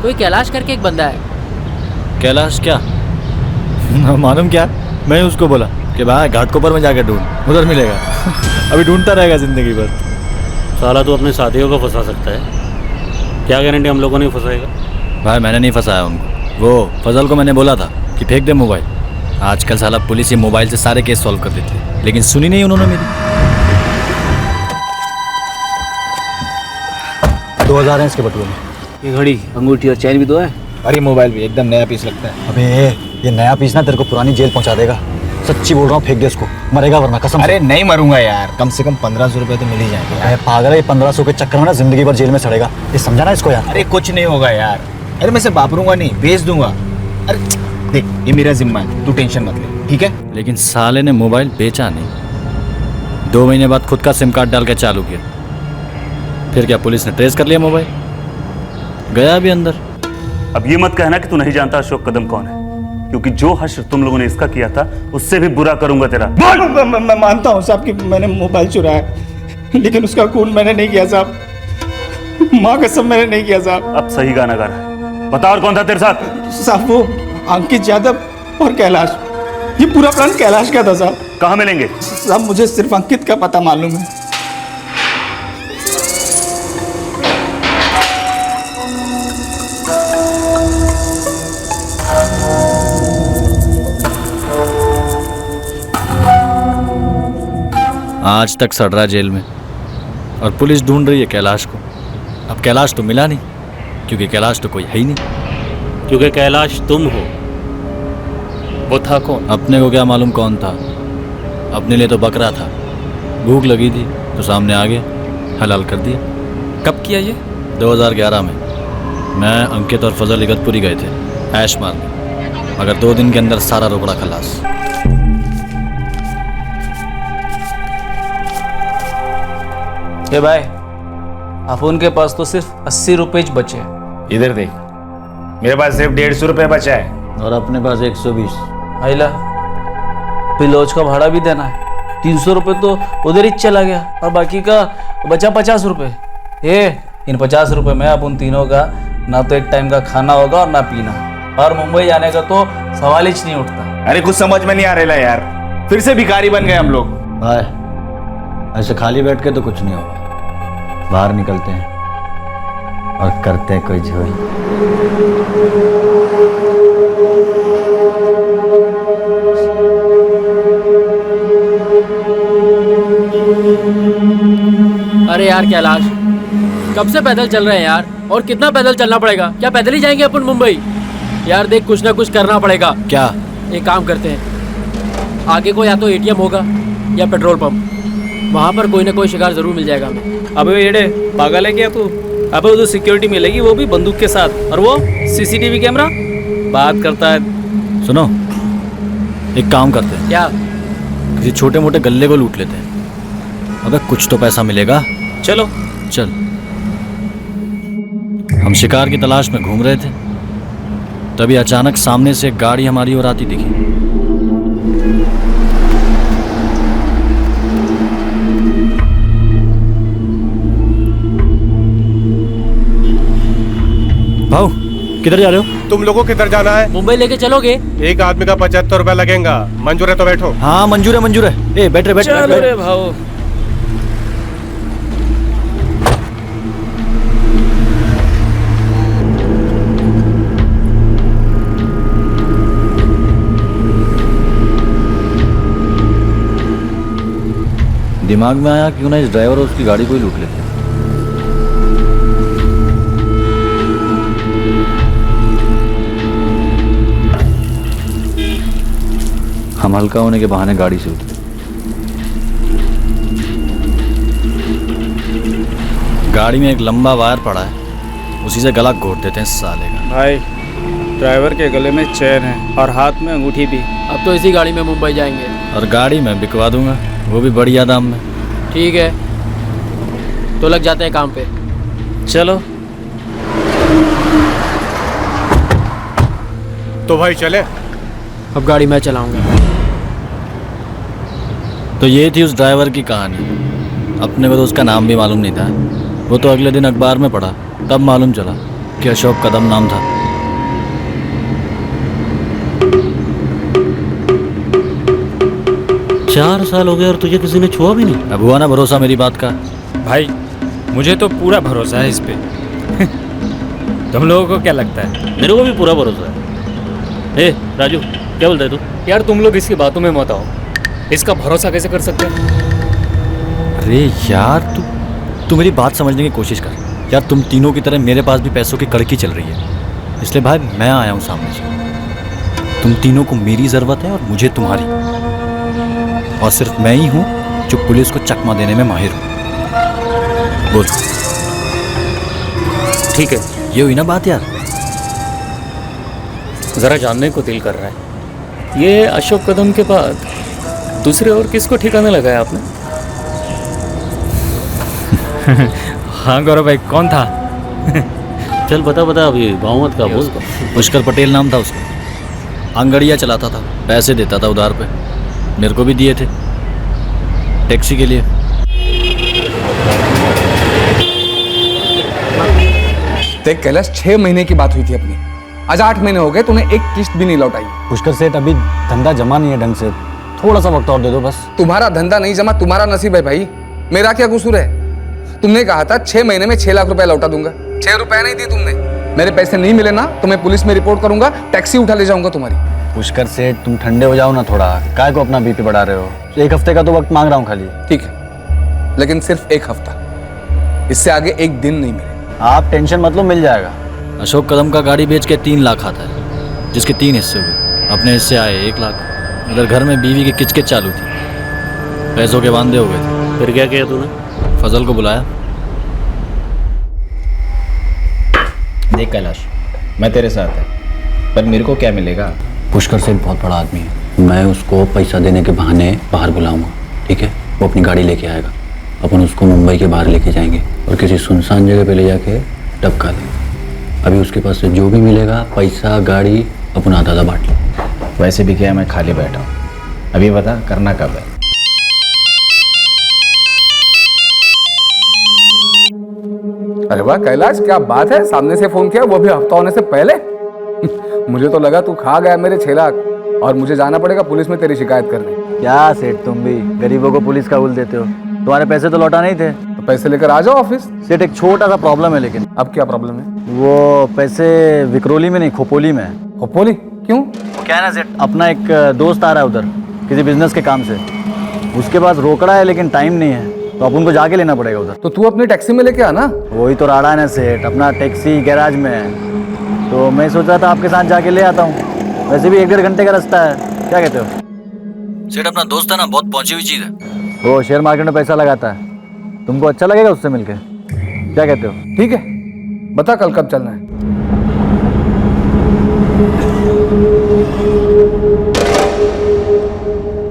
कोई कैलाश करके एक बंदा है। कैलाश क्या? मालूम क्या, मैं उसको बोला कि भाई घाटकोपर में जाकर ढूंढ, उधर मिलेगा। अभी ढूंढता रहेगा जिंदगी भर। साला तो अपने साथियों को फंसा सकता है, क्या गारंटी हम लोगों ने फंसाएगा? भाई मैंने नहीं फंसाया उनको, वो फजल को मैंने बोला था कि फेंक दे मोबाइल। आजकल साला पुलिस ये मोबाइल से सारे केस सॉल्व कर देती है, लेकिन सुनी नहीं उन्होंने मेरी। 2000 है इसके बटुए में। ये घड़ी, अंगूठी और चैन भी तो है। अरे मोबाइल भी एकदम नया पीस लगता है। अबे ये नया पीस ना तेरे को पुरानी जेल पहुंचा देगा। सच्ची बोल रहा हूँ, फेंक दे इसको, मरेगा वरना कसम। अरे नहीं मरूंगा यार, कम से कम 1500 रुपए तो मिल ही जाएंगे। अरे पागल है, 1500 के चक्कर में ना जिंदगी भर जेल में सड़ेगा। ये समझा ना इसको यार। अरे कुछ नहीं होगा यार। अरे मैं इसे वापरूंगा नहीं, बेच दूंगा। अरे देख, ये मेरा जिम्मा है, तू टेंशन मत ले, ठीक है? लेकिन साले ने मोबाइल बेचा नहीं। 2 महीने बाद खुद का सिम कार्ड डाल के चालू किया। फिर क्या, पुलिस ने ट्रेस कर लिया मोबाइल, गया भी अंदर। अब ये मत कहना कि तू नहीं जानता अशोक कदम कौन है, क्योंकि जो हश्र तुम लोगों ने इसका किया था उससे भी बुरा करूंगा तेरा। मैं मानता हूँ साहब कि मैंने मोबाइल चुराया, लेकिन उसका खून मैंने नहीं किया साहब। माँ कसम मैंने नहीं किया साहब। अब सही गाना गा रहा है, बता और कौन था तेरे साथ? साहब वो अंकित यादव और कैलाश। ये पूरा प्लान कैलाश का था साहब। कहाँ मिलेंगे? साहब मुझे सिर्फ अंकित का पता मालूम है। आज तक सड़ रहा जेल में और पुलिस ढूंढ रही है कैलाश को। अब कैलाश तो मिला नहीं, क्योंकि कैलाश तो कोई है ही नहीं। क्योंकि कैलाश तुम हो। वो था कौन? अपने को क्या मालूम कौन था, अपने लिए तो बकरा था। भूख लगी थी तो सामने आ गया, हलाल कर दिया। कब किया ये? 2011 में। मैं अंकित और फजल इगतपुरी गए थे ऐश मारने, मगर 2 दिन के अंदर सारा रोकड़ा खलास। ए भाई, अपन के पास तो सिर्फ 80 रुपए बचे हैं। इधर देख, मेरे पास सिर्फ 150 रुपए बचा है। और अपने पास 120। आइला, फिर लॉज का भाड़ा भी देना है। 300 रुपए तो उधर ही चला गया और बाकी का बचा 50 रुपए। इन 50 रुपए में अपन तीनों का ना तो एक टाइम का खाना होगा और ना पीना, और मुंबई जाने का तो सवाल ही नहीं उठता। अरे कुछ समझ में नहीं आ रहा यार, फिर से भिखारी बन गए हम लोग। भाई ऐसे खाली बैठ के तो कुछ नहीं होगा, बाहर निकलते हैं और करते हैं कोई झोल। अरे यार कैलाश, कब से पैदल चल रहे हैं यार, और कितना पैदल चलना पड़ेगा? क्या पैदल ही जाएंगे अपन मुंबई? यार देख, कुछ ना कुछ करना पड़ेगा। क्या? एक काम करते हैं, आगे को या तो एटीएम होगा या पेट्रोल पंप, वहाँ पर कोई ना कोई शिकार जरूर मिल जाएगा हमें। अबे येड़े, पागल है क्या तू? अबे उधर सिक्योरिटी मिलेगी, वो भी बंदूक के साथ, और वो सीसीटीवी कैमरा बात करता है। सुनो, एक काम करते हैं। क्या? किसी छोटे मोटे गल्ले को लूट लेते हैं, अबे कुछ तो पैसा मिलेगा। चलो चल। हम शिकार की तलाश में घूम रहे थे, तभी अचानक सामने से एक गाड़ी हमारी ओर आती दिखी। भाऊ, किधर जा रहे हो? तुम लोगों किधर जाना है? मुंबई लेके चलोगे? एक आदमी का 75 रुपया लगेगा। मंजूर है तो बैठो। हाँ मंजूर है, मंजूर है। ए बैठ रहे, चलो रे भाऊ। दिमाग में आया क्यों ना इस ड्राइवर और उसकी गाड़ी को ही लूट लेते हैं। हम हल्का होने के बहाने गाड़ी से उतरे। गाड़ी में एक लंबा वायर पड़ा है, उसी से गला घोट देते हैं साले का। भाई, ड्राइवर के गले में चेन है और हाथ में अंगूठी भी। अब तो इसी गाड़ी में मुंबई जाएंगे। और गाड़ी में बिकवा दूंगा, वो भी बढ़िया दाम में। ठीक है, तो लग जाते हैं काम पे। चलो। तो भाई चले। अब गाड़ी मैं चलाऊंगा। तो ये थी उस ड्राइवर की कहानी। अपने को तो उसका नाम भी मालूम नहीं था, वो तो अगले दिन अखबार में पढ़ा, तब मालूम चला कि अशोक कदम नाम था। चार साल हो गए और तुझे किसी ने छुआ भी नहीं। अब हुआ ना भरोसा मेरी बात का। भाई, मुझे तो पूरा भरोसा है इस पे। तुम लोगों को क्या लगता है? मेरे को भी पूरा भरोसा है। ए राजू, क्या बोलता है तू? यार तुम लोग इसकी बातों में मत आओ, इसका भरोसा कैसे कर सकते हैं? अरे यार तू मेरी बात समझने की कोशिश कर यार। तुम तीनों की तरह मेरे पास भी पैसों की कड़की चल रही है, इसलिए भाई मैं आया हूँ सामने से। तुम तीनों को मेरी ज़रूरत है और मुझे तुम्हारी, और सिर्फ मैं ही हूँ जो पुलिस को चकमा देने में माहिर हूँ। बोल। ठीक है, ये हुई ना बात यार। जरा जानने को दिल कर रहा है, ये अशोक कदम के बाद दूसरे और किसको ठिकाने लगाया आपने? हाँ गौरव भाई, कौन था? चल बता अभी गाँव मत का बोल। पुष्कर पटेल नाम था उसका, आंगड़िया चलाता था, पैसे देता था उधार पे, मेरे को भी दिए थे टैक्सी के लिए। देख कैलाश, 6 महीने की बात हुई थी अपनी, आज 8 महीने हो गए, तूने एक किस्त भी नहीं लौटाई। पुष्कर सेठ, अभी धंधा जमा नहीं है ढंग से, थोड़ा सा वक्त और दे दो बस। तुम्हारा धंधा नहीं जमा, तुम्हारा नसीब है भाई, मेरा क्या कसूर है? तुमने कहा था 6 महीने में 6 लाख रुपए लौटा दूंगा, 6 रुपए नहीं दिए तुमने। मेरे पैसे नहीं मिले ना तो मैं पुलिस में रिपोर्ट करूंगा, टैक्सी उठा ले जाऊंगा तुम्हारी। पुष्कर सेठ, तुम ठंडे हो जाओ ना थोड़ा, काय को अपना बीपी बढ़ा रहे हो? 1 हफ्ते का तो वक्त मांग रहा हूँ खाली। ठीक है, लेकिन सिर्फ 1 हफ्ता, इससे आगे 1 दिन नहीं मिले। आप टेंशन मत लो, मिल जाएगा। अशोक कदम का गाड़ी बेच के 3 लाख आता है, जिसके 3 हिस्से हुए। अपने हिस्से आए 1 लाख। उधर घर में बीवी की किचकिच चालू थी, पैसों के वांदे हो गए थे। फिर क्या किया तूने? फजल को बुलाया, देख कैलाश, मैं तेरे साथ है, पर मेरे को क्या मिलेगा? पुष्कर सेठ बहुत बड़ा आदमी है, मैं उसको पैसा देने के बहाने बाहर बुलाऊंगा, ठीक है? वो अपनी गाड़ी लेके आएगा, अपन उसको मुंबई के बाहर लेके जाएंगे और किसी सुनसान जगह पे ले जाके टपका देंगे। अभी उसके पास से जो भी मिलेगा, पैसा, गाड़ी, अपन आधा आधा बांट लें। वैसे भी क्या, मैं खाली बैठा हूँ। अभी बता, करना कब है? अरे वाह कैलाश, क्या बात है, सामने से फोन किया, वो भी हफ्ता होने से पहले। मुझे तो लगा तू खा गया मेरे 6 लाख और मुझे जाना पड़ेगा पुलिस में तेरी शिकायत करने। क्या सेठ, तुम भी गरीबों को पुलिस का उल देते हो। तुम्हारे पैसे तो लौटा नहीं थे, तो पैसे लेकर आ जाओ ऑफिस। सेठ एक छोटा सा प्रॉब्लम है, लेकिन अब क्या प्रॉब्लम है? वो पैसे विक्रोली में नहीं, खोपोली में है। खोपोली क्यों? क्या है ना सेठ, अपना एक दोस्त आ रहा है उधर किसी बिजनेस के काम से, उसके पास रोकड़ा है लेकिन टाइम नहीं है, तो अब उनको जाके लेना पड़ेगा उधर। तो तू अपनी टैक्सी में लेके आना। वही तो राड़ा है ना सेठ, अपना टैक्सी गैराज में है, तो मैं सोच रहा था आपके साथ जाके ले आता हूँ। वैसे भी 1-1.5 घंटे का रास्ता है, क्या कहते हो? सेठ अपना दोस्त है ना, बहुत पहुंची हुई चीज है। वो शेयर मार्केट में पैसा लगाता है, तुमको अच्छा लगेगा उससे मिलके, क्या कहते हो? ठीक है, बता कल कब चलना है?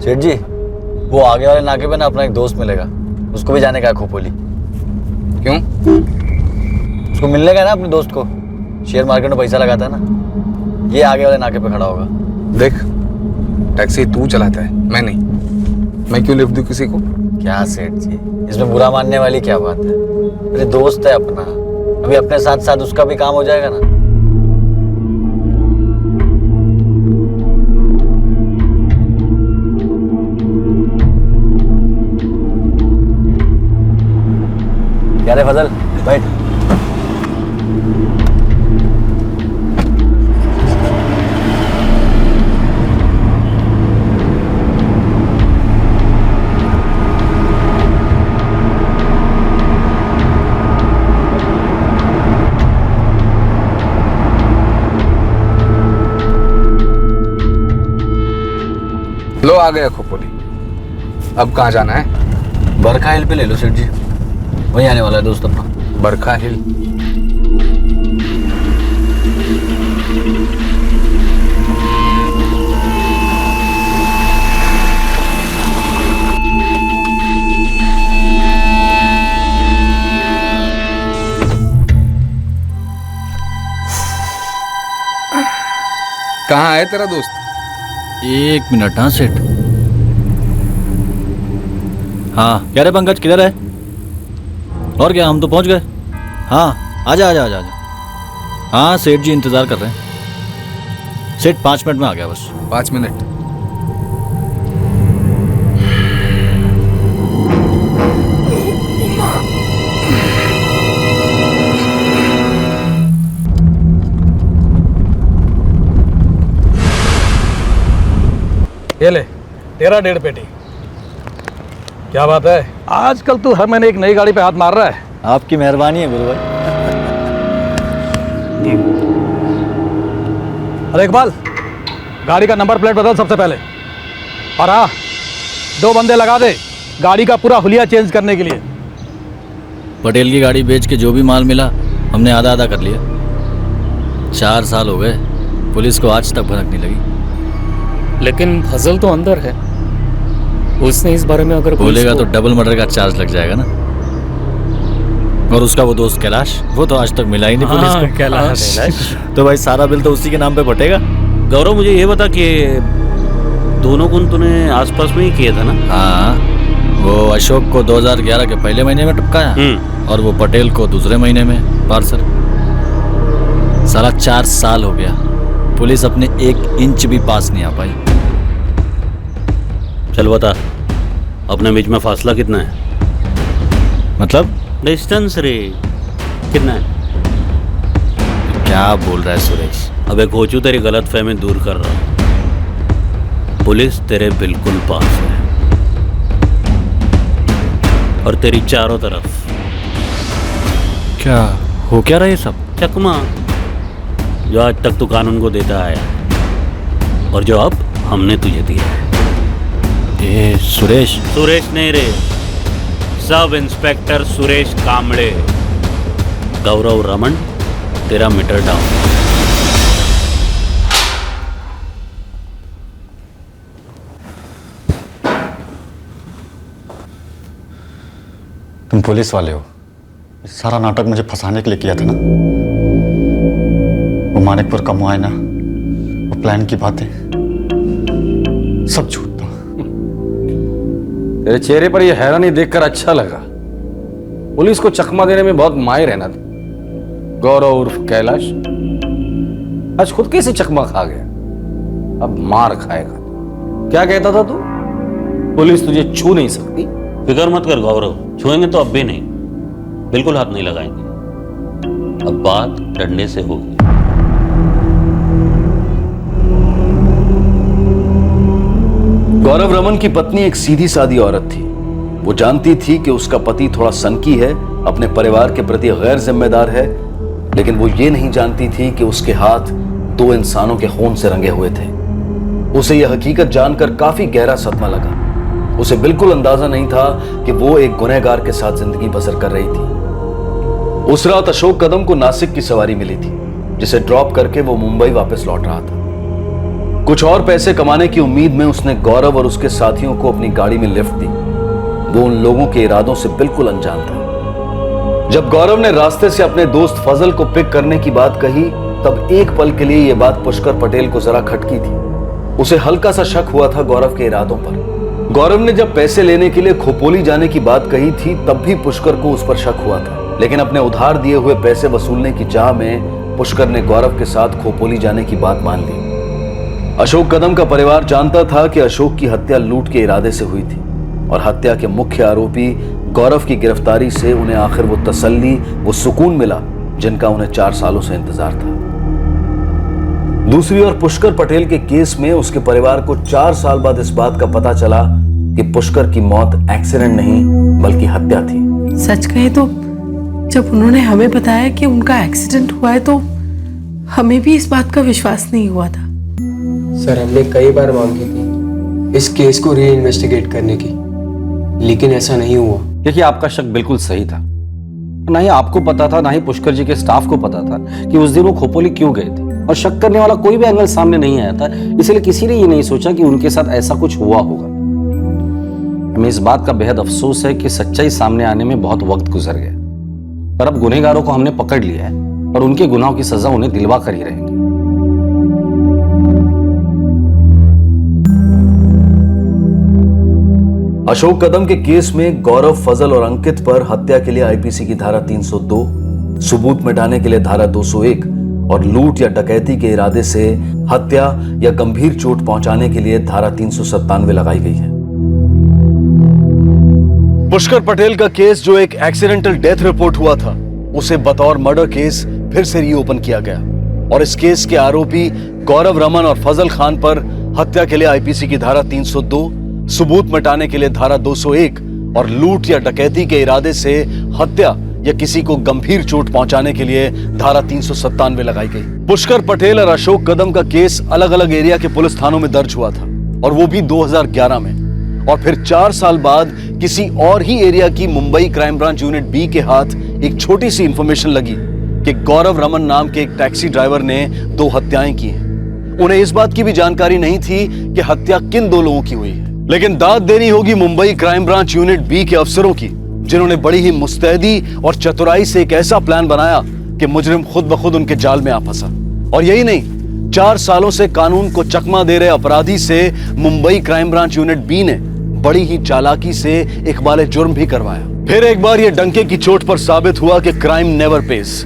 सेठ जी, वो आगे वाले नाके पे ना अपना एक दोस्त मिलेगा, उसको भी जाने का है खोपोली। क्यों? उसको मिलने का है ना अपने दोस्त को, शेयर मार्केट में पैसा लगाता है ना, ये आगे वाले नाके पे खड़ा होगा। देख, टैक्सी तू चलाता है, मैं नहीं। मैं क्यों लिफ्ट दूं किसी को? क्या सेठ जी, इसमें बुरा मानने वाली क्या बात है? मेरे दोस्त है अपना, अभी अपने साथ साथ उसका भी काम हो जाएगा ना। क्या रे फजल, बैठ। लो आ गया खोपोली। अब कहाँ जाना है? बरखा हिल पे ले लो सेठ जी, वही आने वाला है दोस्त अपना। बरखा हिल? कहाँ है तेरा दोस्त? 1 मिनट। हाँ सेठ। हाँ क्या रे पंकज, किधर है? और क्या, हम तो पहुंच गए। हाँ आजा आजा आजा आजा। हाँ सेठ जी इंतजार कर रहे हैं। सेठ 5 मिनट में आ गया बस। 5 मिनट? ये ले तेरा 1.5 पेटी। क्या बात है, आजकल तू हर महीने एक नई गाड़ी पे हाथ मार रहा है। आपकी मेहरबानी है गुरु भाई। अरे इकबाल, गाड़ी का नंबर प्लेट बदल सबसे पहले, और हाँ 2 बंदे लगा दे गाड़ी का पूरा हुलिया चेंज करने के लिए। पटेल की गाड़ी बेच के जो भी माल मिला हमने आधा आधा कर लिया। 4 साल हो गए, पुलिस को आज तक भनक नहीं लगी। लेकिन फजल तो अंदर है, उसने इस बारे में अगर बोलेगा तो डबल मर्डर का चार्ज लग जाएगा ना। और उसका वो दोस्त कैलाश, वो तो आज तक मिला ही नहीं पुलिस को। कैलाश तो भाई सारा बिल तो उसी के नाम पे फटेगा। गौरव मुझे ये बता कि दोनों खून तूने आसपास में ही किए था ना? हाँ, वो अशोक को 2011 के पहले महीने में टपकाया और वो पटेल को दूसरे महीने में पार्सल। साला 4 साल हो गया, पुलिस अपने 1 इंच भी पास नहीं आ पाई। चल बता, अपने बीच में फासला कितना है? मतलब डिस्टेंस रे, कितना है? क्या बोल रहा है सुरेश? अबे कोचू, तेरी गलत फहमी दूर कर रहा हूं। पुलिस तेरे बिल्कुल पास है और तेरी चारों तरफ। क्या हो क्या रहा है सब? चकमा जो आज तक तू कानून को देता आया और जो अब हमने तुझे दिया है। ये सुरेश नहीं रे, सब इंस्पेक्टर सुरेश कामड़े। गौरव रमन तेरा मीटर डाउन। तुम पुलिस वाले हो, सारा नाटक मुझे फंसाने के लिए किया था ना। वो मानिकपुर का मुआयना, वो प्लान की बातें, सब झूठ था। तेरे चेहरे पर यह हैरानी देखकर अच्छा लगा। पुलिस को चकमा देने में बहुत माहिर है ना तू। गौरव उर्फ कैलाश आज खुद कैसे चकमा खा गया, अब मार खाएगा। क्या कहता था तू? पुलिस तुझे छू नहीं सकती। फिक्र मत कर गौरव, छुएंगे तो अब भी नहीं, बिल्कुल हाथ नहीं लगाएंगे। अब बात डंडे से होगी। गौरव रमन की पत्नी एक सीधी सादी औरत थी। वो जानती थी कि उसका पति थोड़ा सनकी है, अपने परिवार के प्रति गैर जिम्मेदार है, लेकिन वो ये नहीं जानती थी कि उसके हाथ दो इंसानों के खून से रंगे हुए थे। उसे यह हकीकत जानकर काफी गहरा सदमा लगा। उसे बिल्कुल अंदाजा नहीं था कि वो एक गुनहगार के साथ जिंदगी बसर कर रही थी। उस रात अशोक कदम को नासिक की सवारी मिली थी, जिसे ड्रॉप करके वो मुंबई वापस लौट रहा था। कुछ और पैसे कमाने की उम्मीद में उसने गौरव और उसके साथियों को अपनी गाड़ी में लिफ्ट दी। वो उन लोगों के इरादों से बिल्कुल अनजान था। जब गौरव ने रास्ते से अपने दोस्त फजल को पिक करने की बात कही, तब एक पल के लिए यह बात पुष्कर पटेल को जरा खटकी थी। उसे हल्का सा शक हुआ था गौरव के इरादों पर। गौरव ने जब पैसे लेने के लिए खोपोली जाने की बात कही थी, तब भी पुष्कर को उस पर शक हुआ था, लेकिन अपने उधार दिए हुए पैसे वसूलने की चाह में पुष्कर ने गौरव के साथ खोपोली जाने की बात मान ली। अशोक कदम का परिवार जानता था कि अशोक की हत्या लूट के इरादे से हुई थी, और हत्या के मुख्य आरोपी गौरव की गिरफ्तारी से उन्हें आखिर वो तसल्ली, वो सुकून मिला जिनका उन्हें 4 सालों से इंतजार था। दूसरी ओर पुष्कर पटेल के केस में उसके परिवार को 4 साल बाद इस बात का पता चला कि पुष्कर की मौत एक्सीडेंट नहीं बल्कि हत्या थी। सच कहे तो जब उन्होंने हमें बताया कि उनका एक्सीडेंट हुआ है, तो हमें भी इस बात का विश्वास नहीं हुआ था। सर, हमने कई बार मांग की थी इस केस को री इन्वेस्टिगेट करने की, लेकिन ऐसा नहीं हुआ। देखिए, आपका शक बिल्कुल सही था। ना ही आपको पता था, ना ही पुष्कर जी के स्टाफ को पता था कि उस दिन वो खोपोली क्यों गए थे, और शक करने वाला कोई भी एंगल सामने नहीं आया था। इसलिए किसी ने ये नहीं सोचा कि उनके साथ ऐसा कुछ हुआ होगा। हमें इस बात का बेहद अफसोस है कि सच्चाई सामने आने में बहुत वक्त गुजर गया, पर अब गुनहगारों को हमने पकड़ लिया है और उनके गुनाहों की सजा उन्हें दिलवा कर ही रहेंगे। अशोक कदम के केस में गौरव, फजल और अंकित पर हत्या के लिए आईपीसी की धारा 302, सबूत मिटाने के लिए धारा 201 और लूट या डकैती के इरादे से हत्या या गंभीर चोट पहुंचाने के लिए धारा 397 लगाई गई है। पुष्कर पटेल का केस, जो एक एक्सीडेंटल डेथ रिपोर्ट हुआ था, उसे बतौर मर्डर केस फिर से रीओपन किया गया, और इस केस के आरोपी गौरव रमन और फजल खान पर हत्या के लिए आईपीसी की धारा 302, सबूत मिटाने के लिए धारा 201 और लूट या डकैती के इरादे से हत्या या किसी को गंभीर चोट पहुंचाने के लिए धारा 397 लगाई गई। पुष्कर पटेल और अशोक कदम का केस अलग अलग एरिया के पुलिस थानों में दर्ज हुआ था, और वो भी 2011 में, और फिर 4 साल बाद किसी और ही एरिया की Mumbai crime branch unit B के हाथ एक छोटी सी इंफॉर्मेशन लगी कि गौरव रमन नाम के एक टैक्सी ड्राइवर ने 2 हत्याएं की हैं। उन्हें इस बात की भी जानकारी नहीं थी कि हत्या किन 2 लोगों की हुई है, लेकिन दाद देनी होगी Mumbai crime branch unit B के अफसरों की, जिन्होंने बड़ी ही मुस्तैदी और चतुराई से एक ऐसा प्लान बनाया कि मुजरिम खुद ब खुद उनके जाल में आ फंसा। और यही नहीं, 4 सालों से कानून को चकमा दे रहे अपराधी से Mumbai crime branch unit B ने बड़ी ही चालाकी से इकबाल जुर्म भी करवाया। फिर एक बार यह डंके की चोट पर साबित हुआ कि क्राइम नेवर पेस।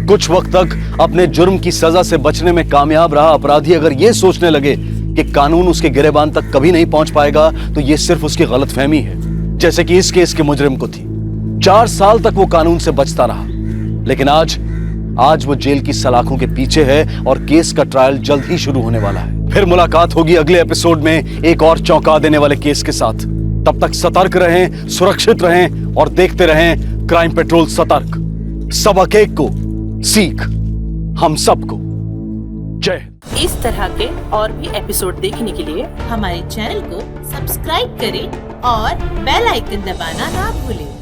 कुछ वक्त तक अपने जुर्म की सजा से बचने में कामयाब रहा अपराधी अगर यह सोचने लगे कि कानून उसके गिरेबान तक कभी नहीं पहुंच पाएगा, तो यह सिर्फ उसकी गलतफहमी है, जैसे कि इस केस के मुजरिम को थी। 4 साल तक वो कानून से बचता रहा, लेकिन आज वो जेल की सलाखों के पीछे है और केस का ट्रायल जल्द ही शुरू होने वाला है। फिर मुलाकात होगी अगले एपिसोड में एक और चौंका देने वाले केस के साथ। तब तक सतर्क रहें, सुरक्षित रहें और देखते रहें क्राइम पेट्रोल सतर्क। सबक एक को सीख हम सबको। जय हिंद। इस तरह के और भी एपिसोड देखने के लिए हमारे चैनल को सब्सक्राइब करें और बेल आइकन दबाना ना भूलें।